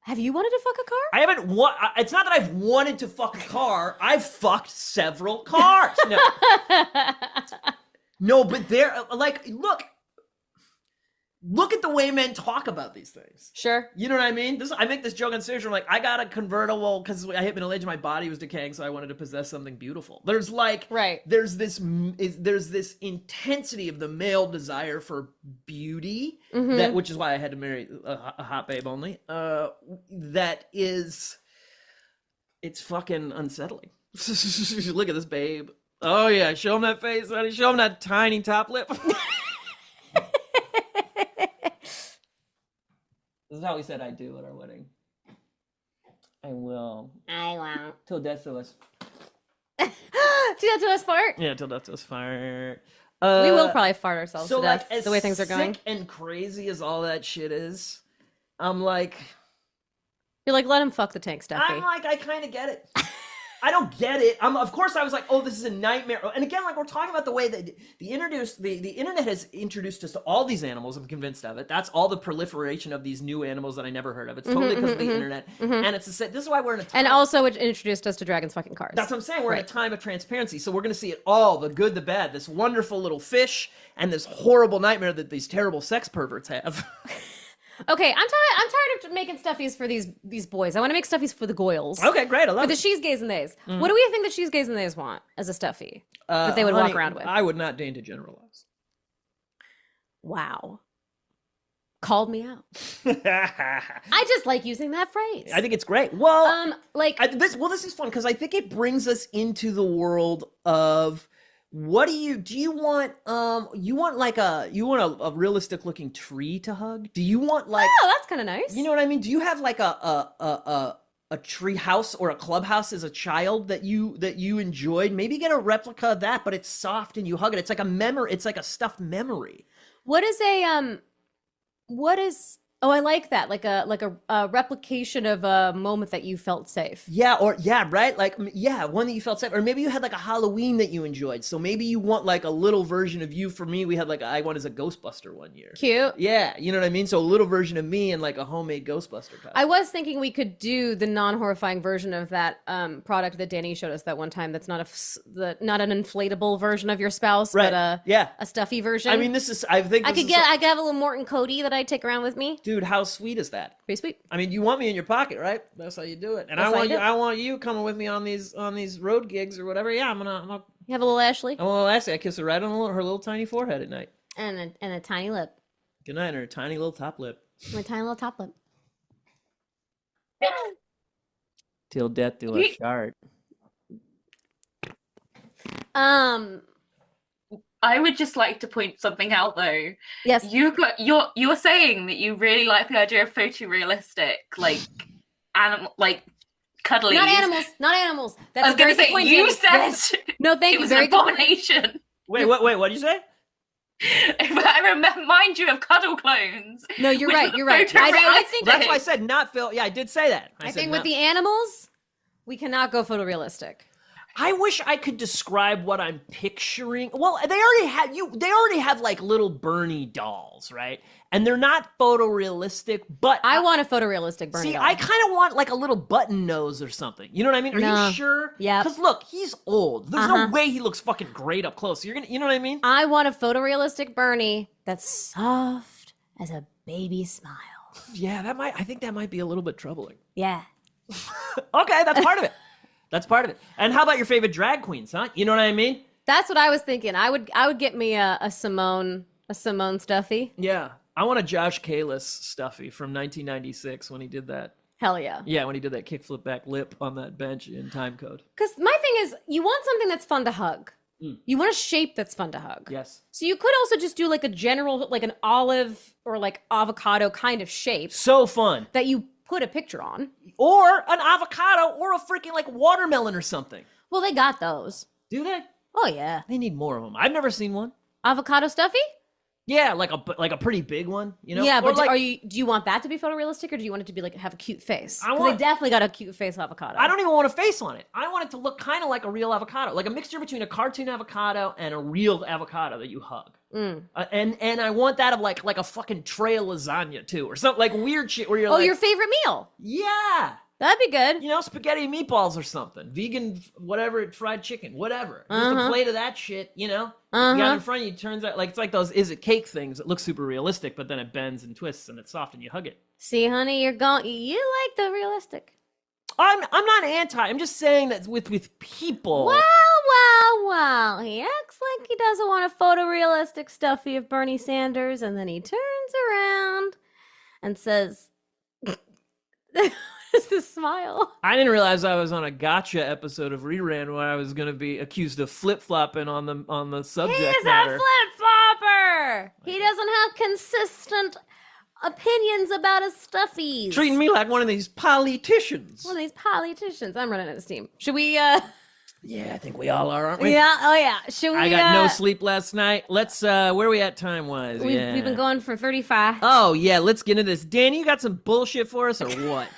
Speaker 2: Have you wanted to fuck a car?
Speaker 1: I haven't it's not that I've wanted to fuck a car. I've fucked several cars. No. No, but they're like, look at the way men talk about these things.
Speaker 2: Sure.
Speaker 1: You know what I mean? I make this joke on stage. I'm like, I got a convertible because I hit middle age and my body was decaying, so I wanted to possess something beautiful. There's like, there's this intensity of the male desire for beauty, which is why I had to marry a hot babe only. That is, it's fucking unsettling. Look at this babe. Oh yeah, show him that face, honey. Show him that tiny top lip. This is how we said I do at our wedding. I will.
Speaker 2: I won't.
Speaker 1: Till death do us.
Speaker 2: Till death do us part?
Speaker 1: Yeah, till death do us part.
Speaker 2: We will probably fart ourselves
Speaker 1: So
Speaker 2: to death
Speaker 1: as
Speaker 2: the way things are going.
Speaker 1: sick and crazy as all that shit is, I'm like,
Speaker 2: You're like, let him fuck the tank, Stuffy.
Speaker 1: I'm like, I kind of get it. I don't get it. Of course, I was like, oh, this is a nightmare. And again, like we're talking about the way that the internet has introduced us to all these animals. I'm convinced of it. That's all the proliferation of these new animals that I never heard of. It's totally because of the internet. And it's this is why we're in a time.
Speaker 2: And also, it introduced us to dragons fucking cars.
Speaker 1: That's what I'm saying. We're in a time of transparency. So we're going to see it all, the good, the bad, this wonderful little fish, and this horrible nightmare that these terrible sex perverts have.
Speaker 2: Okay, I'm tired of making stuffies for these boys. I want to make stuffies for the goyles.
Speaker 1: Okay, great. I love
Speaker 2: For the
Speaker 1: it.
Speaker 2: she's gays and theys. What do we think the she's gays and theys want as a stuffy that they would walk around with?
Speaker 1: I would not deign to generalize.
Speaker 2: Wow. Called me out. I just like using that phrase.
Speaker 1: I think it's great. Well,
Speaker 2: this
Speaker 1: this is fun because I think it brings us into the world of what do you want you want a realistic looking tree to hug? Do you want like
Speaker 2: that's kind of nice.
Speaker 1: You know what I mean? Do you have like a tree house or a clubhouse as a child that you enjoyed? Maybe get a replica of that, but it's soft and you hug it. It's like a memory. It's like a stuffed memory.
Speaker 2: What is oh, I like that. Like a replication of a moment that you felt safe.
Speaker 1: Yeah, right? Like, yeah, one that you felt safe. Or maybe you had like a Halloween that you enjoyed. So maybe you want like a little version of you. For me, we had like I went as a Ghostbuster one year.
Speaker 2: Cute.
Speaker 1: Yeah, you know what I mean? So a little version of me and like a homemade Ghostbuster costume.
Speaker 2: I was thinking we could do the non-horrifying version of that product that Danie showed us that one time. That's not not an inflatable version of your spouse,
Speaker 1: Right.
Speaker 2: but a stuffy version.
Speaker 1: I mean, I could
Speaker 2: have a little Morton Cody that I take around with me.
Speaker 1: Dude, how sweet is that?
Speaker 2: Pretty sweet.
Speaker 1: I mean, you want me in your pocket, right? That's how you do it. And
Speaker 2: That's
Speaker 1: I want you coming with me on these road gigs or whatever. Yeah, I'm gonna
Speaker 2: You have a little Ashley
Speaker 1: I kiss her right on her little tiny forehead at night.
Speaker 2: and a tiny lip.
Speaker 1: Good night, and her tiny little top lip.
Speaker 2: My tiny little top lip.
Speaker 1: Till death do us part.
Speaker 3: I would just like to point something out though.
Speaker 2: Yes.
Speaker 3: You're saying that you really like the idea of photorealistic, like animal, like cuddly.
Speaker 2: Not animals. That's
Speaker 3: I was going to say, you said
Speaker 2: no, thank
Speaker 3: it
Speaker 2: you.
Speaker 3: was
Speaker 2: Very
Speaker 3: an
Speaker 2: good point.
Speaker 3: abomination.
Speaker 1: Wait, what did you say?
Speaker 3: I remind you of cuddle clones.
Speaker 2: No, you're
Speaker 3: which
Speaker 2: right.
Speaker 3: were
Speaker 2: You're right. I think
Speaker 1: That's why I said not Phil. Yeah, I did say that.
Speaker 2: I think with the animals, we cannot go photorealistic.
Speaker 1: I wish I could describe what I'm picturing. Well, they already have like little Bernie dolls, right? And they're not photorealistic, but
Speaker 2: I want a photorealistic Bernie doll.
Speaker 1: I kind of want like a little button nose or something. You know what I mean? Are you sure?
Speaker 2: Yeah.
Speaker 1: Because look, he's old. There's no way he looks fucking great up close. You know what I mean?
Speaker 2: I want a photorealistic Bernie that's soft as a baby smile.
Speaker 1: Yeah, I think that might be a little bit troubling.
Speaker 2: Yeah.
Speaker 1: Okay, that's part of it. That's part of it. And how about your favorite drag queens, huh? You know what I mean?
Speaker 2: That's what I was thinking. I would get me a Simone stuffy.
Speaker 1: Yeah. I want a Josh Kalis stuffy from 1996 when he did that.
Speaker 2: Hell yeah.
Speaker 1: Yeah, when he did that kickflip back lip on that bench in Time Code.
Speaker 2: Because my thing is, you want something that's fun to hug. You want a shape that's fun to hug.
Speaker 1: Yes.
Speaker 2: So you could also just do like a general, like an olive or like avocado kind of shape
Speaker 1: So fun.
Speaker 2: that you put a picture on.
Speaker 1: Or an avocado or a freaking like watermelon or something.
Speaker 2: Well, they got those.
Speaker 1: Do they?
Speaker 2: Oh yeah.
Speaker 1: They need more of them. I've never seen one.
Speaker 2: Avocado stuffy?
Speaker 1: Yeah, like a pretty big one, you know?
Speaker 2: Yeah,
Speaker 1: Or
Speaker 2: but
Speaker 1: like,
Speaker 2: do you want that to be photorealistic or do you want it to be like have a cute face?
Speaker 1: I
Speaker 2: Because
Speaker 1: want-
Speaker 2: they definitely got a cute face avocado.
Speaker 1: I don't even want a face on it. I want it to look kind of like a real avocado, like a mixture between a cartoon avocado and a real avocado that you hug. And I want that of like a fucking tray of lasagna too, or something like weird shit where you're like,
Speaker 2: your favorite meal.
Speaker 1: yeah,
Speaker 2: That'd be good.
Speaker 1: you know, spaghetti and meatballs or something, vegan, whatever, fried chicken, whatever. Just a plate of that shit, you know. You got it in front of you. Turns out like it's like those is it cake things that look super realistic, but then it bends and twists and it's soft and you hug it.
Speaker 2: See, honey, you like the realistic.
Speaker 1: I'm not anti. I'm just saying that with people.
Speaker 2: Well. He acts like he doesn't want a photorealistic stuffy of Bernie Sanders, and then he turns around and says, "What is this smile?"
Speaker 1: I didn't realize I was on a gotcha episode of Rebrand where I was going to be accused of flip flopping on the subject
Speaker 2: He's
Speaker 1: matter.
Speaker 2: a flip-flopper. He doesn't have consistent opinions about his stuffies.
Speaker 1: Treating me like one of these politicians.
Speaker 2: One of these politicians. I'm running out of steam. Should we
Speaker 1: Yeah, I think we all are, aren't we?
Speaker 2: Yeah. Oh yeah. Should we?
Speaker 1: I got no sleep last night. Let's where are we at time wise?
Speaker 2: We've been going for 35.
Speaker 1: Oh yeah, let's get into this. Danny, you got some bullshit for us or what?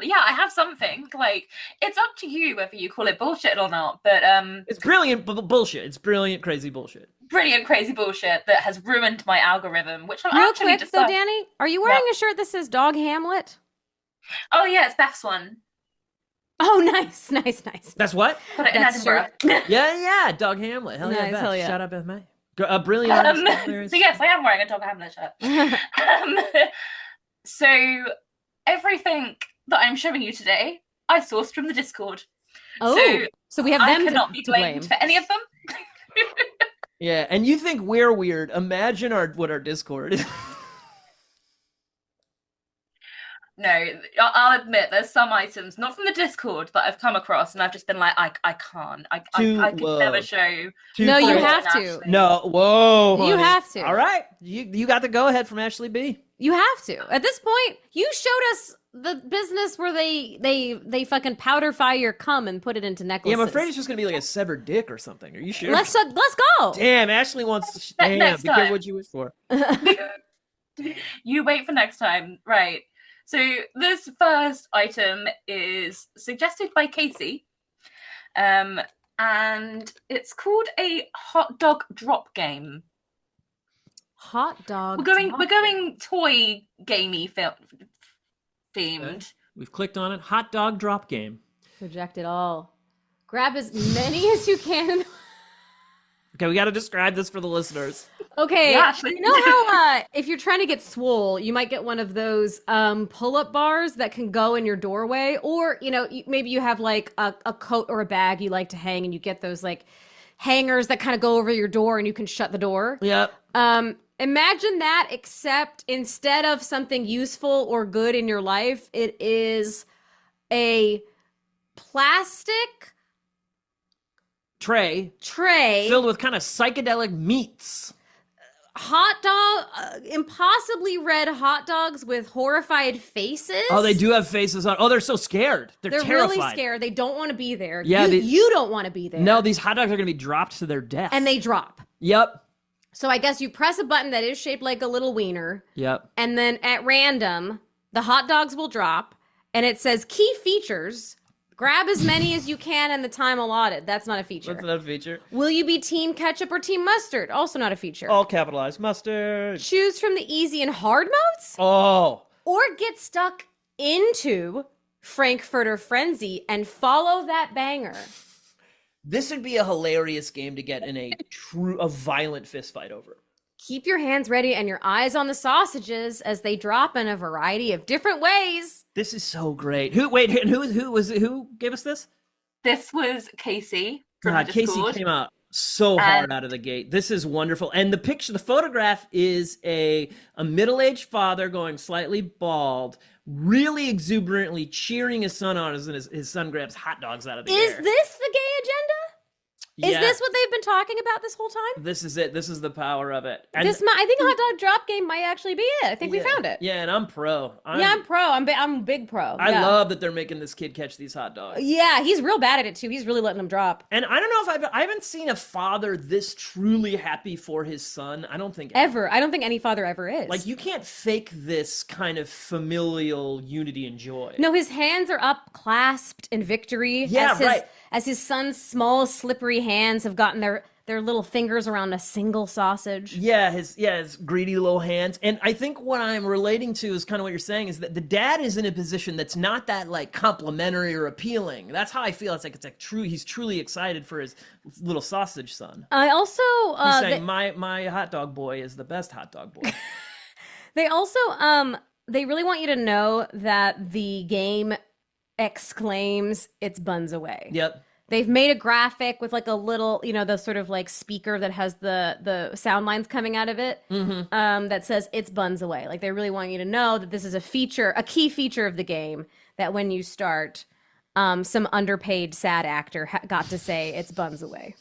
Speaker 3: Yeah, I have something. Like, it's up to you whether you call it bullshit or not, but
Speaker 1: It's brilliant bullshit. It's brilliant, crazy bullshit.
Speaker 3: brilliant, crazy bullshit that has ruined my algorithm, which I'm
Speaker 2: Real
Speaker 3: actually
Speaker 2: quick
Speaker 3: just
Speaker 2: though, Danie, are you wearing
Speaker 3: What?
Speaker 2: a shirt that says Dog Hamlet?
Speaker 3: Oh yeah, it's Beth's one.
Speaker 2: Oh, nice.
Speaker 1: That's what?
Speaker 3: Got it in
Speaker 2: That's
Speaker 3: Edinburgh.
Speaker 1: Yeah, Doug Hamlet. Hell yeah,
Speaker 2: Nice,
Speaker 1: Beth.
Speaker 2: hell yeah.
Speaker 1: Shout out Beth May. Brilliant artist. Hilarious.
Speaker 3: So yes, I am wearing a Dog Hamlet shirt. So everything that I'm showing you today, I sourced from the Discord.
Speaker 2: Oh, so we have
Speaker 3: I
Speaker 2: them
Speaker 3: cannot be
Speaker 2: to blame.
Speaker 3: blamed for any of them.
Speaker 1: Yeah, and you think we're weird. Imagine what our Discord is.
Speaker 3: No, I'll admit there's some items, not from the Discord, that I've come across, and I've just been like, I can't. I could never show.
Speaker 2: No, you
Speaker 3: Chloe
Speaker 2: have
Speaker 3: and
Speaker 2: to.
Speaker 3: Ashley.
Speaker 1: No, whoa.
Speaker 2: You
Speaker 1: honey.
Speaker 2: have to.
Speaker 1: All right. You got the go ahead from Ashley B.
Speaker 2: You have to. At this point, you showed us the business where they fucking powderfy your cum and put it into necklaces.
Speaker 1: Yeah, I'm afraid it's just gonna be like a severed dick or something. Are you sure?
Speaker 2: Let's go.
Speaker 1: Damn, Ashley wants. Damn,
Speaker 3: Next
Speaker 1: be careful
Speaker 3: time.
Speaker 1: what you wish for.
Speaker 3: You wait for next time. Right. So this first item is suggested by Casey. And it's called a hot dog drop game.
Speaker 2: Hot dog.
Speaker 3: We're going toy gamey themed.
Speaker 1: We've clicked on it. Hot dog drop game.
Speaker 2: Reject it all. Grab as many as you can.
Speaker 1: Okay, we got to describe this for the listeners.
Speaker 2: Okay,
Speaker 3: Yeah, Ashley.
Speaker 2: you know how if you're trying to get swole, you might get one of those pull-up bars that can go in your doorway, or maybe you have like a coat or a bag you like to hang, and you get those like hangers that kind of go over your door, and you can shut the door.
Speaker 1: Yep.
Speaker 2: Imagine that, except instead of something useful or good in your life, it is a plastic
Speaker 1: Tray filled with kind of psychedelic meats.
Speaker 2: hot dog, impossibly red hot dogs with horrified faces.
Speaker 1: Oh, they do have faces on. Oh, they're so scared. They're terrified.
Speaker 2: Really scared. They don't want to be there.
Speaker 1: Yeah,
Speaker 2: you don't want to be there.
Speaker 1: No, these hot dogs are going to be dropped to their death.
Speaker 2: And they drop.
Speaker 1: Yep.
Speaker 2: So I guess you press a button that is shaped like a little wiener.
Speaker 1: Yep.
Speaker 2: And then at random, the hot dogs will drop. And it says key features. Grab as many as you can in the time allotted. That's not a feature.
Speaker 1: That's not a feature.
Speaker 2: Will you be team ketchup or team mustard? Also not a feature.
Speaker 1: All capitalized. Mustard.
Speaker 2: Choose from the easy and hard modes?
Speaker 1: Oh.
Speaker 2: Or get stuck into Frankfurter Frenzy and follow that banger.
Speaker 1: This would be a hilarious game to get in a violent fist fight over.
Speaker 2: Keep your hands ready and your eyes on the sausages as they drop in a variety of different ways.
Speaker 1: This is so great. Who gave us this?
Speaker 3: This was Casey from
Speaker 1: God,
Speaker 3: the
Speaker 1: Casey
Speaker 3: Discord.
Speaker 1: came out so hard out of the gate. This is wonderful. And the photograph is a middle-aged father going slightly bald, really exuberantly cheering his son on as his son grabs hot dogs out of the air.
Speaker 2: Is this the gay agenda? Is
Speaker 1: Yeah.
Speaker 2: this what they've been talking about this whole time?
Speaker 1: This is it. This is the power of it. And
Speaker 2: I think hot dog drop game might actually be it. I think we found it.
Speaker 1: Yeah, and I'm pro.
Speaker 2: I'm pro. I'm big pro.
Speaker 1: I
Speaker 2: Yeah.
Speaker 1: love that they're making this kid catch these hot dogs.
Speaker 2: Yeah, he's real bad at it too. He's really letting them drop.
Speaker 1: And I don't know if I haven't seen a father this truly happy for his son. I don't think
Speaker 2: Ever. I don't think any father ever is.
Speaker 1: Like, you can't fake this kind of familial unity and joy.
Speaker 2: No, his hands are up, clasped in victory.
Speaker 1: Yeah, right.
Speaker 2: As his son's small, slippery hands have gotten their little fingers around a single sausage.
Speaker 1: Yeah, his greedy little hands. And I think what I'm relating to is kind of what you're saying is that the dad is in a position that's not that like complimentary or appealing. That's how I feel. It's like true. He's truly excited for his little sausage son.
Speaker 2: I also
Speaker 1: He's saying my hot dog boy is the best hot dog boy.
Speaker 2: they also they really want you to know that the game exclaims its buns away.
Speaker 1: Yep.
Speaker 2: They've made a graphic with like a little, the sort of like speaker that has the sound lines coming out of it, that says it's buns away. Like they really want you to know that this is a key feature of the game, that when you start, some underpaid sad actor got to say it's buns away.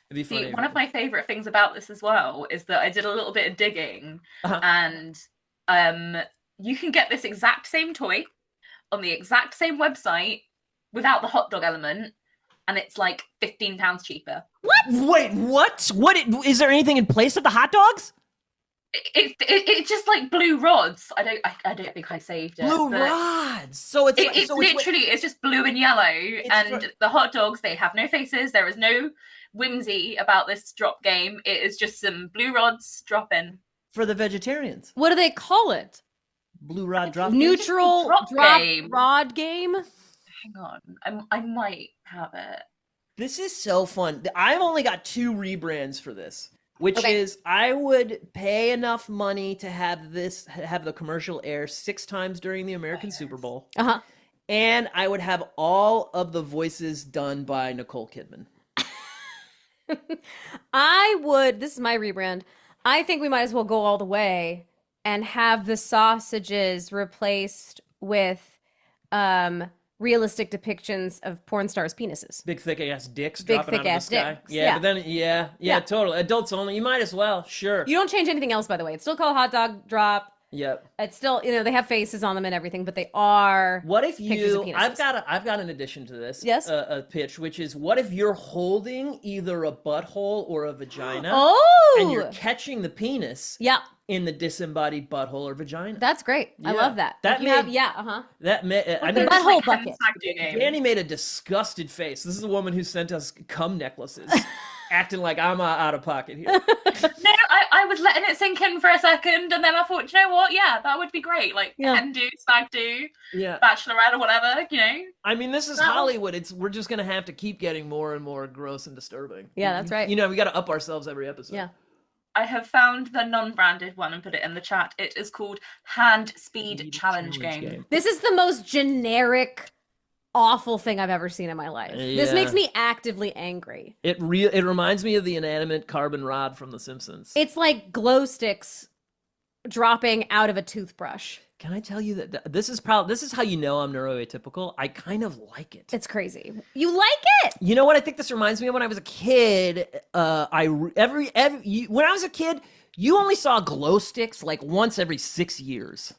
Speaker 1: It'd be funny.
Speaker 3: See, one of my favorite things about this as well is that I did a little bit of digging, and you can get this exact same toy on the exact same website without the hot dog element, and it's like £15 cheaper.
Speaker 1: Wait, what? Is there anything in place of the hot dogs?
Speaker 3: It's just like blue rods. I don't think I saved it.
Speaker 1: Blue rods. So it's
Speaker 3: it's just blue and yellow, and the hot dogs, they have no faces. There is no whimsy about this drop game. It is just some blue rods dropping.
Speaker 1: For the vegetarians.
Speaker 2: What do they call it?
Speaker 1: Blue rod drop.
Speaker 2: Neutral
Speaker 3: drop game.
Speaker 2: Rod game.
Speaker 3: Hang on, I might have it.
Speaker 1: This is so fun. I've only got 2 rebrands for this, which is I would pay enough money to have the commercial air 6 times during the American Super Bowl. And I would have all of the voices done by Nicole Kidman.
Speaker 2: This is my rebrand. I think we might as well go all the way and have the sausages replaced with realistic depictions of porn stars' penises.
Speaker 1: Big thick ass dicks
Speaker 2: Big
Speaker 1: dropping
Speaker 2: thick
Speaker 1: out of
Speaker 2: ass
Speaker 1: the sky.
Speaker 2: dicks.
Speaker 1: Yeah, but then yeah, totally. Adults only. You might as well. Sure.
Speaker 2: You don't change anything else, by the way. It's still called hot dog drop.
Speaker 1: Yep.
Speaker 2: It's still, they have faces on them and everything, but they are
Speaker 1: What if
Speaker 2: pictures of
Speaker 1: you
Speaker 2: penises.
Speaker 1: I've got an addition to this.
Speaker 2: Yes.
Speaker 1: A pitch, which is what if you're holding either a butthole or a vagina and you're catching the penis in the disembodied butthole or vagina.
Speaker 2: That's great. I love that.
Speaker 1: That
Speaker 2: If you
Speaker 1: made,
Speaker 2: have,
Speaker 1: That made, I
Speaker 2: the
Speaker 1: mean,
Speaker 2: butthole bucket.
Speaker 1: Danie made a disgusted face. This is a woman who sent us cum necklaces. Acting like I'm out of pocket here.
Speaker 3: No, I was letting it sink in for a second, and then I thought, you know what? Yeah, that would be great. Like hen do, stag do, bachelorette or whatever.
Speaker 1: I mean, this is Hollywood. We're just gonna have to keep getting more and more gross and disturbing.
Speaker 2: Yeah, that's right.
Speaker 1: We got to up ourselves every episode.
Speaker 2: Yeah.
Speaker 3: I have found the non-branded one and put it in the chat. It is called Hand Speed Challenge Game.
Speaker 2: This is the most generic, awful thing I've ever seen in my life. This makes me actively angry.
Speaker 1: It reminds me of the inanimate carbon rod from The Simpsons.
Speaker 2: It's like glow sticks dropping out of a toothbrush.
Speaker 1: Can I tell you that this is how you know I'm neuroatypical? I kind of like it.
Speaker 2: It's crazy. You like it?
Speaker 1: You know what I think this reminds me of? When I was a kid, when I was a kid, you only saw glow sticks like once every 6 years.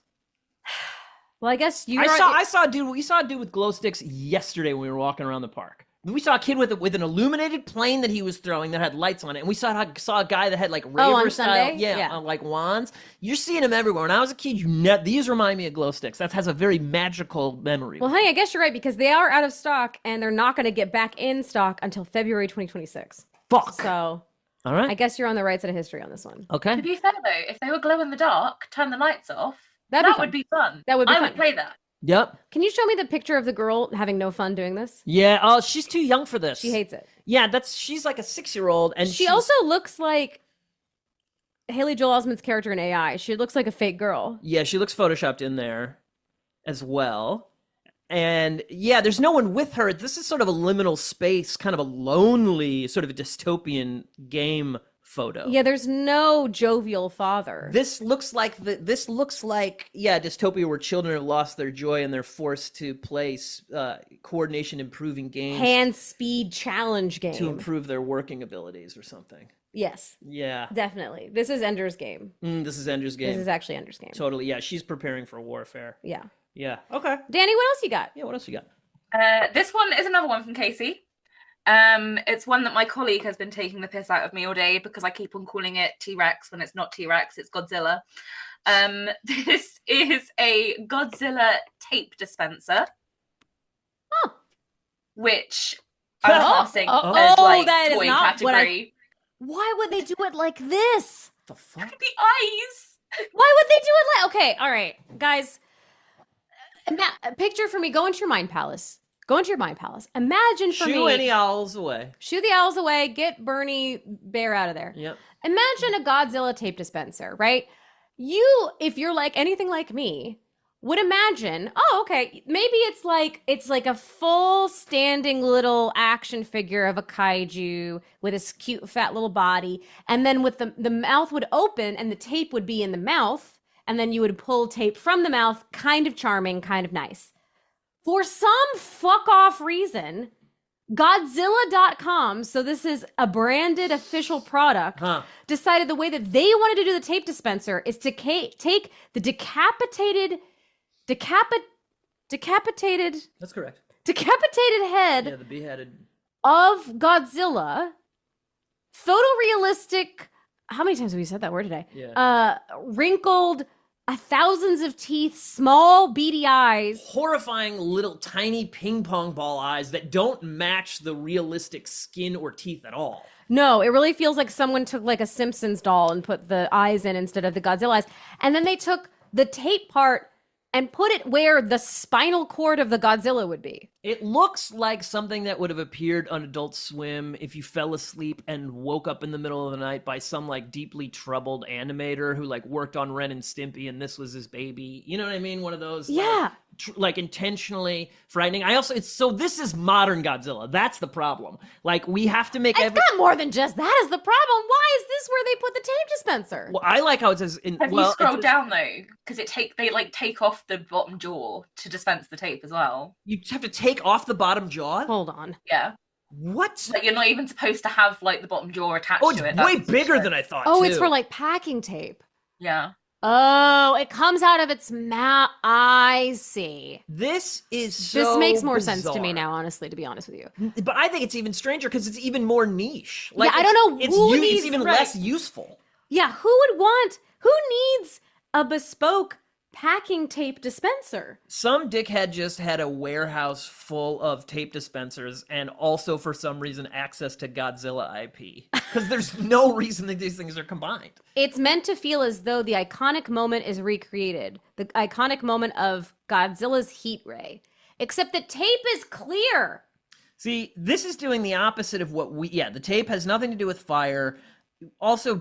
Speaker 2: Well, I guess we
Speaker 1: saw a dude with glow sticks yesterday when we were walking around the park. We saw a kid with an illuminated plane that he was throwing that had lights on it, and we saw a guy that had like raver style, like wands. You're seeing them everywhere. When I was a kid, these remind me of glow sticks. That has a very magical memory.
Speaker 2: Well, honey, I guess you're right because they are out of stock, and they're not going to get back in stock until February 2026.
Speaker 1: Fuck.
Speaker 2: So,
Speaker 1: all right,
Speaker 2: I guess you're on the right side of history on this one.
Speaker 1: Okay.
Speaker 3: To be fair though, if they were glow in the dark, turn the lights off. That would be fun.
Speaker 2: That would be
Speaker 3: I
Speaker 2: fun.
Speaker 3: would play that.
Speaker 1: Yep.
Speaker 2: Can you show me the picture of the girl having no fun doing this?
Speaker 1: Yeah. Oh, she's too young for this.
Speaker 2: She hates it.
Speaker 1: Yeah, she's like a 6-year-old, and
Speaker 2: she also looks like Haley Joel Osment's character in AI. She looks like a fake girl.
Speaker 1: Yeah, she looks photoshopped in there as well. And yeah, there's no one with her. This is sort of a liminal space, kind of a lonely, sort of a dystopian game photo.
Speaker 2: Yeah, there's no jovial father.
Speaker 1: This looks like dystopia where children have lost their joy and they're forced to play coordination improving games.
Speaker 2: Hand speed challenge game.
Speaker 1: To improve their working abilities or something.
Speaker 2: Yes.
Speaker 1: Yeah.
Speaker 2: Definitely. This is Ender's Game.
Speaker 1: This is Ender's Game.
Speaker 2: This is actually Ender's Game.
Speaker 1: Totally. Yeah, she's preparing for warfare.
Speaker 2: Yeah.
Speaker 1: Yeah. Okay.
Speaker 2: Danie, what else you got?
Speaker 1: Yeah, what else you got?
Speaker 3: This one is another one from Casey. It's one that my colleague has been taking the piss out of me all day because I keep on calling it T-Rex when it's not T-Rex, it's Godzilla. This is a Godzilla tape dispenser.
Speaker 2: Oh.
Speaker 3: Which I'm passing as like
Speaker 2: that
Speaker 3: toy
Speaker 2: is not
Speaker 3: category.
Speaker 2: Why would they do it like this?
Speaker 1: The fuck?
Speaker 3: The eyes.
Speaker 2: Why would they do it like? Okay, all right, guys. Picture for me. Go into your mind palace. Go into your mind palace. Imagine for me.
Speaker 1: Shoo any owls away.
Speaker 2: Shoo the owls away. Get Bernie Bear out of there.
Speaker 1: Yep.
Speaker 2: Imagine a Godzilla tape dispenser, right? You, if you're like anything like me, would imagine, oh, okay, maybe it's like a full standing little action figure of a kaiju with his cute fat little body, and then with the mouth would open and the tape would be in the mouth, and then you would pull tape from the mouth, kind of charming, kind of nice. For some fuck off reason, Godzilla.com, so this is a branded official product, decided the way that they wanted to do the tape dispenser is to take the decapitated.
Speaker 1: That's correct.
Speaker 2: decapitated head
Speaker 1: Yeah, the beheaded.
Speaker 2: of Godzilla, photorealistic. How many times have we said that word today?
Speaker 1: Yeah.
Speaker 2: Wrinkled, thousands of teeth, small beady eyes.
Speaker 1: Horrifying little tiny ping pong ball eyes that don't match the realistic skin or teeth at all.
Speaker 2: No, it really feels like someone took like a Simpsons doll and put the eyes in instead of the Godzilla eyes. And then they took the tape part and put it where the spinal cord of the Godzilla would be.
Speaker 1: It looks like something that would have appeared on Adult Swim if you fell asleep and woke up in the middle of the night by some like deeply troubled animator who like worked on Ren and Stimpy and this was his baby. You know what I mean? One of those like intentionally frightening. This is modern Godzilla. That's the problem. Like we have to make
Speaker 2: It's got more than just that is the problem. Why is this where they put the tape dispenser?
Speaker 1: Well, I like how it says
Speaker 3: Have you scrolled down though? Because they take off the bottom jaw to dispense the tape as well.
Speaker 1: You have to take off the bottom jaw?
Speaker 2: Hold on.
Speaker 3: Yeah.
Speaker 1: What?
Speaker 3: Like you're not even supposed to have like the bottom jaw attached to it.
Speaker 1: It's way bigger than I thought.
Speaker 2: Oh,
Speaker 1: too.
Speaker 2: it's for like packing tape.
Speaker 3: Yeah.
Speaker 2: Oh, it comes out of its mouth. I see.
Speaker 1: This
Speaker 2: makes more sense to me now, honestly, to be honest with you.
Speaker 1: But I think it's even stranger because it's even more niche.
Speaker 2: Like, yeah, I don't know
Speaker 1: it's even less useful.
Speaker 2: Yeah, who needs a bespoke packing tape dispenser?
Speaker 1: Some dickhead just had a warehouse full of tape dispensers and also for some reason access to Godzilla IP. Because there's no reason that these things are combined.
Speaker 2: It's meant to feel as though the iconic moment is recreated. The iconic moment of Godzilla's heat ray. Except the tape is clear.
Speaker 1: See, this is doing the opposite of what the tape has nothing to do with fire. Also,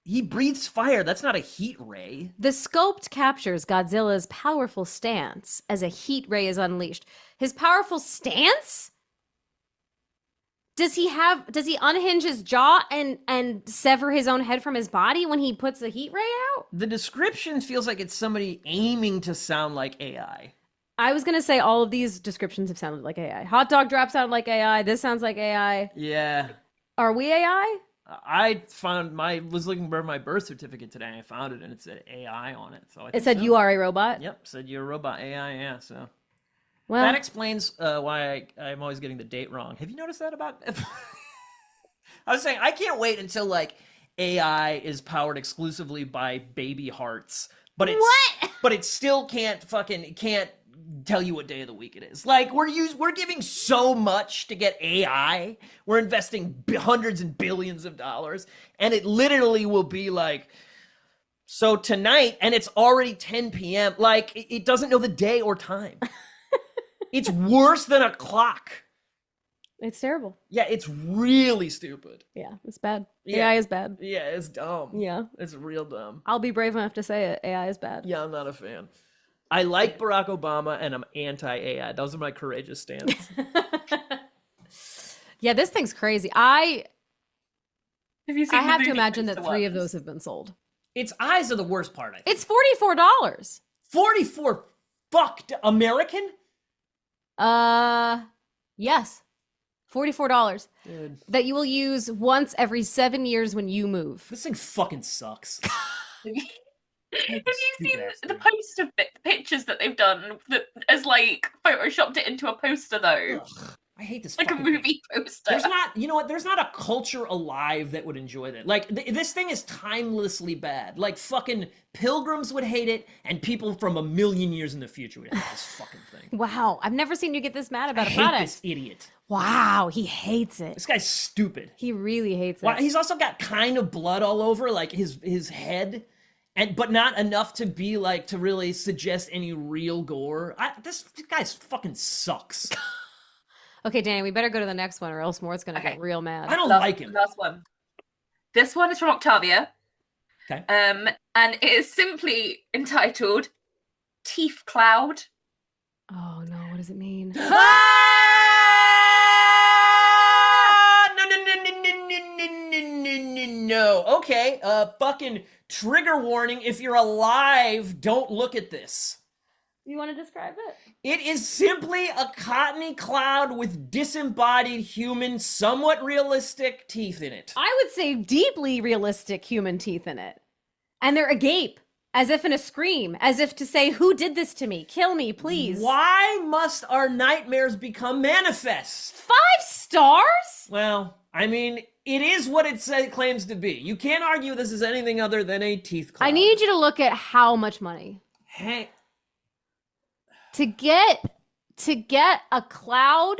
Speaker 1: he breathes fire. That's not a heat ray.
Speaker 2: The sculpt captures Godzilla's powerful stance as a heat ray is unleashed. His powerful stance? Does he unhinge his jaw and sever his own head from his body when he puts the heat ray out?
Speaker 1: The description feels like it's somebody aiming to sound like AI.
Speaker 2: I was going to say all of these descriptions have sounded like AI. Hot dog drop sounded like AI. This sounds like AI.
Speaker 1: Yeah.
Speaker 2: Are we AI?
Speaker 1: I was looking for my birth certificate today and I found it and it said AI on it. So
Speaker 2: it said you are a robot?
Speaker 1: Yep, said you're a robot AI, yeah, so.
Speaker 2: Well,
Speaker 1: that explains why I'm always getting the date wrong. Have you noticed that about... I was saying, I can't wait until like AI is powered exclusively by baby hearts. But it still can't tell you what day of the week it is. Like we're giving so much to get AI. We're investing hundreds and billions of dollars, and it literally will be like, so tonight, and it's already 10 p.m. Like it doesn't know the day or time. It's worse than a clock.
Speaker 2: It's terrible.
Speaker 1: Yeah, it's really stupid.
Speaker 2: Yeah, it's bad.
Speaker 1: Yeah.
Speaker 2: AI is bad.
Speaker 1: Yeah, it's dumb.
Speaker 2: Yeah.
Speaker 1: It's real dumb.
Speaker 2: I'll be brave enough to say it. AI is bad.
Speaker 1: Yeah, I'm not a fan. I like Barack Obama and I'm anti-AI. Those are my courageous stance.
Speaker 2: Yeah, this thing's crazy. I have to
Speaker 3: movie
Speaker 2: imagine that
Speaker 3: poster
Speaker 2: 3 of
Speaker 3: ones?
Speaker 2: those have been sold.
Speaker 1: Its eyes are the worst part, I think.
Speaker 2: It's $44.
Speaker 1: 44 fucked American?
Speaker 2: Yes. $44.
Speaker 1: Dude,
Speaker 2: That you will use once every 7 years when you move.
Speaker 1: this thing fucking sucks.
Speaker 3: Have you seen the poster pictures that they've done that as like photoshopped it into a poster though?
Speaker 1: Ugh, I hate this
Speaker 3: Like a
Speaker 1: fucking thing.
Speaker 3: movie poster.
Speaker 1: There's not a culture alive that would enjoy that. Like, this thing is timelessly bad. Like, fucking pilgrims would hate it, and people from a million years in the future would hate this fucking thing.
Speaker 2: Wow. I've never seen you get this mad about
Speaker 1: I
Speaker 2: a
Speaker 1: hate
Speaker 2: product.
Speaker 1: this idiot.
Speaker 2: Wow. He hates it.
Speaker 1: This guy's stupid.
Speaker 2: He really hates it.
Speaker 1: Well, he's also got kind of blood all over, like, his head, but not enough to be, like, to really suggest any real gore. This guy fucking sucks.
Speaker 2: Okay, Danie, we better go to the next one or else Mort's going to get real mad.
Speaker 1: I don't like him.
Speaker 3: Last one. This one is from Octavia.
Speaker 1: Okay.
Speaker 3: And it is simply entitled Teeth Cloud.
Speaker 2: Oh, no. What does it mean?
Speaker 1: No. Okay. Fucking trigger warning. If you're alive, don't look at this.
Speaker 2: You want to describe it?
Speaker 1: It is simply a cottony cloud with disembodied human, somewhat realistic teeth in it.
Speaker 2: I would say deeply realistic human teeth in it. And they're agape. As if in a scream, as if to say, who did this to me? Kill me, please.
Speaker 1: Why must our nightmares become manifest?
Speaker 2: 5 stars?
Speaker 1: Well, I mean, it is what it claims to be. You can't argue this is anything other than a teeth cloud.
Speaker 2: I need you to look at how much money.
Speaker 1: Hey.
Speaker 2: To get a cloud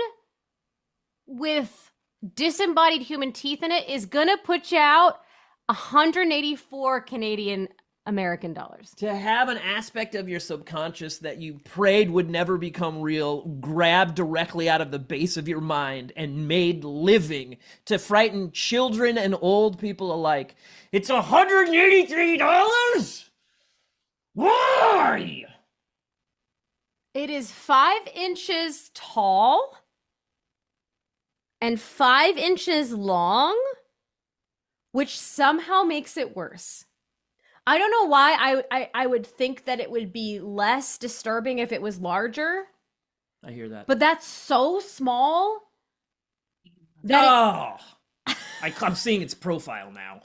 Speaker 2: with disembodied human teeth in it is gonna put you out 184 Canadian American dollars.
Speaker 1: To have an aspect of your subconscious that you prayed would never become real, grabbed directly out of the base of your mind and made living to frighten children and old people alike. It's $183? Why?
Speaker 2: It is 5 inches tall and 5 inches long, which somehow makes it worse. I don't know why I would think that it would be less disturbing if it was larger.
Speaker 1: I hear that.
Speaker 2: But that's so small. That
Speaker 1: I'm seeing its profile now.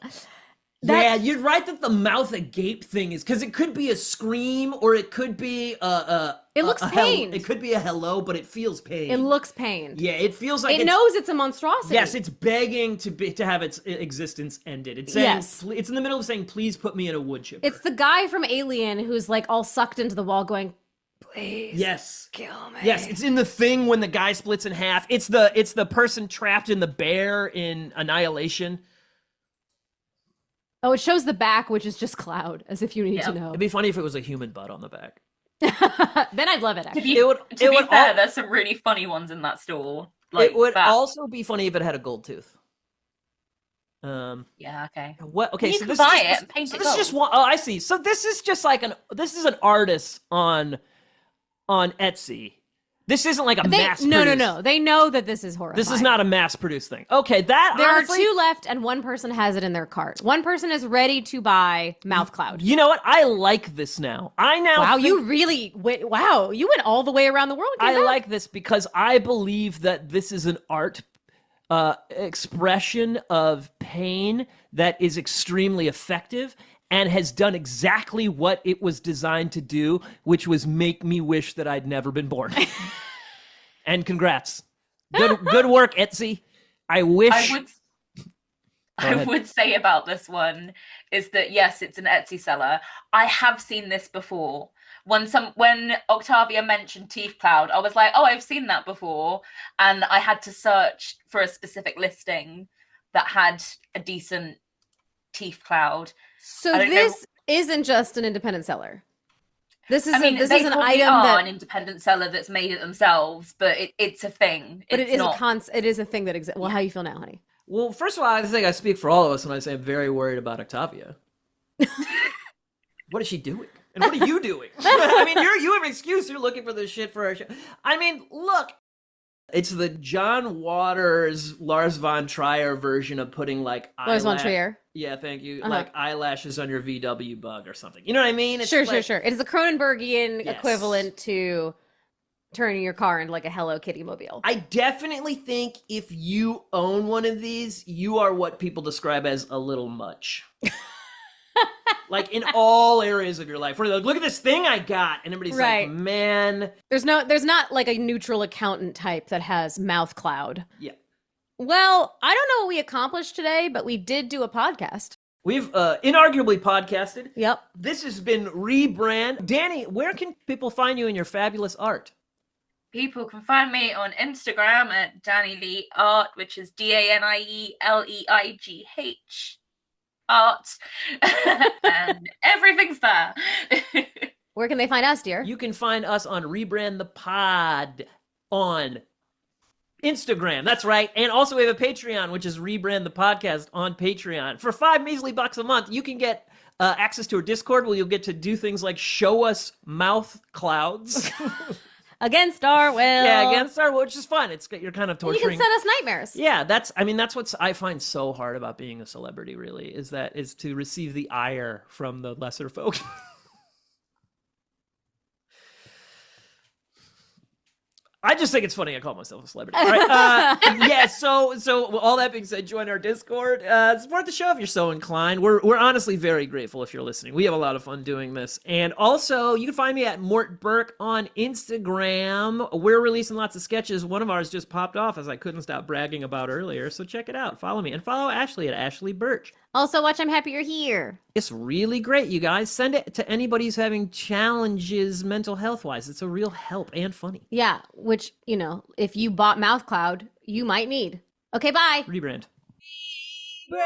Speaker 1: Yeah, you're right that the mouth agape thing is, because it could be a scream or it could be
Speaker 2: it looks pain.
Speaker 1: It could be a hello, but it feels pain.
Speaker 2: It looks pain.
Speaker 1: Yeah, it feels like
Speaker 2: it knows it's a monstrosity.
Speaker 1: Yes, it's begging to have its existence ended. It's saying,
Speaker 2: yes.
Speaker 1: It's in the middle of saying, "Please put me in a wood chipper."
Speaker 2: It's the guy from Alien who's like all sucked into the wall, going, "Please,
Speaker 1: yes,
Speaker 2: kill me."
Speaker 1: Yes, it's in The Thing when the guy splits in half. It's the person trapped in the bear in Annihilation.
Speaker 2: Oh, it shows the back, which is just cloud, as if you need to know.
Speaker 1: It'd be funny if it was a human butt on the back.
Speaker 2: Then I'd love it, actually.
Speaker 3: To be fair, there's some really funny ones in that store. Like
Speaker 1: it would
Speaker 3: that.
Speaker 1: also be funny if it had a gold tooth.
Speaker 3: Yeah, okay.
Speaker 1: What? Okay,
Speaker 3: you
Speaker 1: so
Speaker 3: can
Speaker 1: this
Speaker 3: buy
Speaker 1: is
Speaker 3: it
Speaker 1: just,
Speaker 3: and paint
Speaker 1: so
Speaker 3: it
Speaker 1: this is
Speaker 3: gold.
Speaker 1: just one. Oh, I see. So this is just like this is an artist on Etsy. This isn't like a mass.
Speaker 2: No. They know that this is horrifying.
Speaker 1: This is not a mass-produced thing. Okay, that
Speaker 2: there
Speaker 1: honestly,
Speaker 2: are 2 left, and one person has it in their cart. One person is ready to buy Mouth Cloud.
Speaker 1: You know what? I like this now.
Speaker 2: Wow, you really went. Wow, you went all the way around the world.
Speaker 1: I like this because I believe that this is an art expression of pain that is extremely effective and has done exactly what it was designed to do, which was make me wish that I'd never been born. And congrats. Good work, Etsy. I wish...
Speaker 3: I would say about this one is that, yes, it's an Etsy seller. I have seen this before. When Octavia mentioned Teeth Cloud, I was like, oh, I've seen that before. And I had to search for a specific listing that had a decent Teeth Cloud.
Speaker 2: So this isn't just an independent seller. This is an item
Speaker 3: that an independent seller that's made it themselves, but it's a thing.
Speaker 2: But it is a thing that exists. Well, how you feel now, honey?
Speaker 1: Well, first of all, I think I speak for all of us when I say I'm very worried about Octavia. What is she doing? And what are you doing? I mean, you have an excuse. You're looking for this shit for our show. I mean, look. It's the John Waters, Lars von Trier version of putting like
Speaker 2: Lars von Trier.
Speaker 1: Yeah, thank you. Like eyelashes on your VW Bug or something. You know what I mean? It's
Speaker 2: sure. It is a Cronenbergian equivalent to turning your car into like a Hello Kitty mobile.
Speaker 1: I definitely think if you own one of these, you are what people describe as a little much. Like in all areas of your life, where they're like, look at this thing I got, and everybody's like, man.
Speaker 2: There's not like a neutral accountant type that has Mouth Cloud.
Speaker 1: Yeah.
Speaker 2: Well, I don't know what we accomplished today, but we did do a podcast.
Speaker 1: We've inarguably podcasted.
Speaker 2: Yep.
Speaker 1: This has been Rebrand. Danie, where can people find you in your fabulous art?
Speaker 3: People can find me on Instagram at Danie Lee Art, which is DANIELEIGH art. And everything's there.
Speaker 2: Where can they find us, dear?
Speaker 1: You can find us on Rebrand the Pod on Instagram. That's right. And also we have a Patreon, which is Rebrand the Podcast on Patreon. For $5 measly a month, you can get access to our Discord where you'll get to do things like show us mouth clouds.
Speaker 2: Against our will.
Speaker 1: Yeah, against our will, which is fun. You're kind of torturing.
Speaker 2: You can send us nightmares.
Speaker 1: Yeah, that's what I find so hard about being a celebrity, really, is to receive the ire from the lesser folk. I just think it's funny. I call myself a celebrity. All right. Yeah. So all that being said, join our Discord. Support the show if you're so inclined. We're honestly very grateful if you're listening. We have a lot of fun doing this. And also, you can find me at Mort Burke on Instagram. We're releasing lots of sketches. One of ours just popped off, as I couldn't stop bragging about earlier. So check it out. Follow me and follow Ashley at Ashley Birch.
Speaker 2: Also, watch I'm Happy You're Here.
Speaker 1: It's really great, you guys. Send it to anybody who's having challenges mental health-wise. It's a real help and funny.
Speaker 2: Yeah, which, if you bought Mouth Cloud, you might need. Okay, bye.
Speaker 1: Rebrand.
Speaker 2: Rebrand.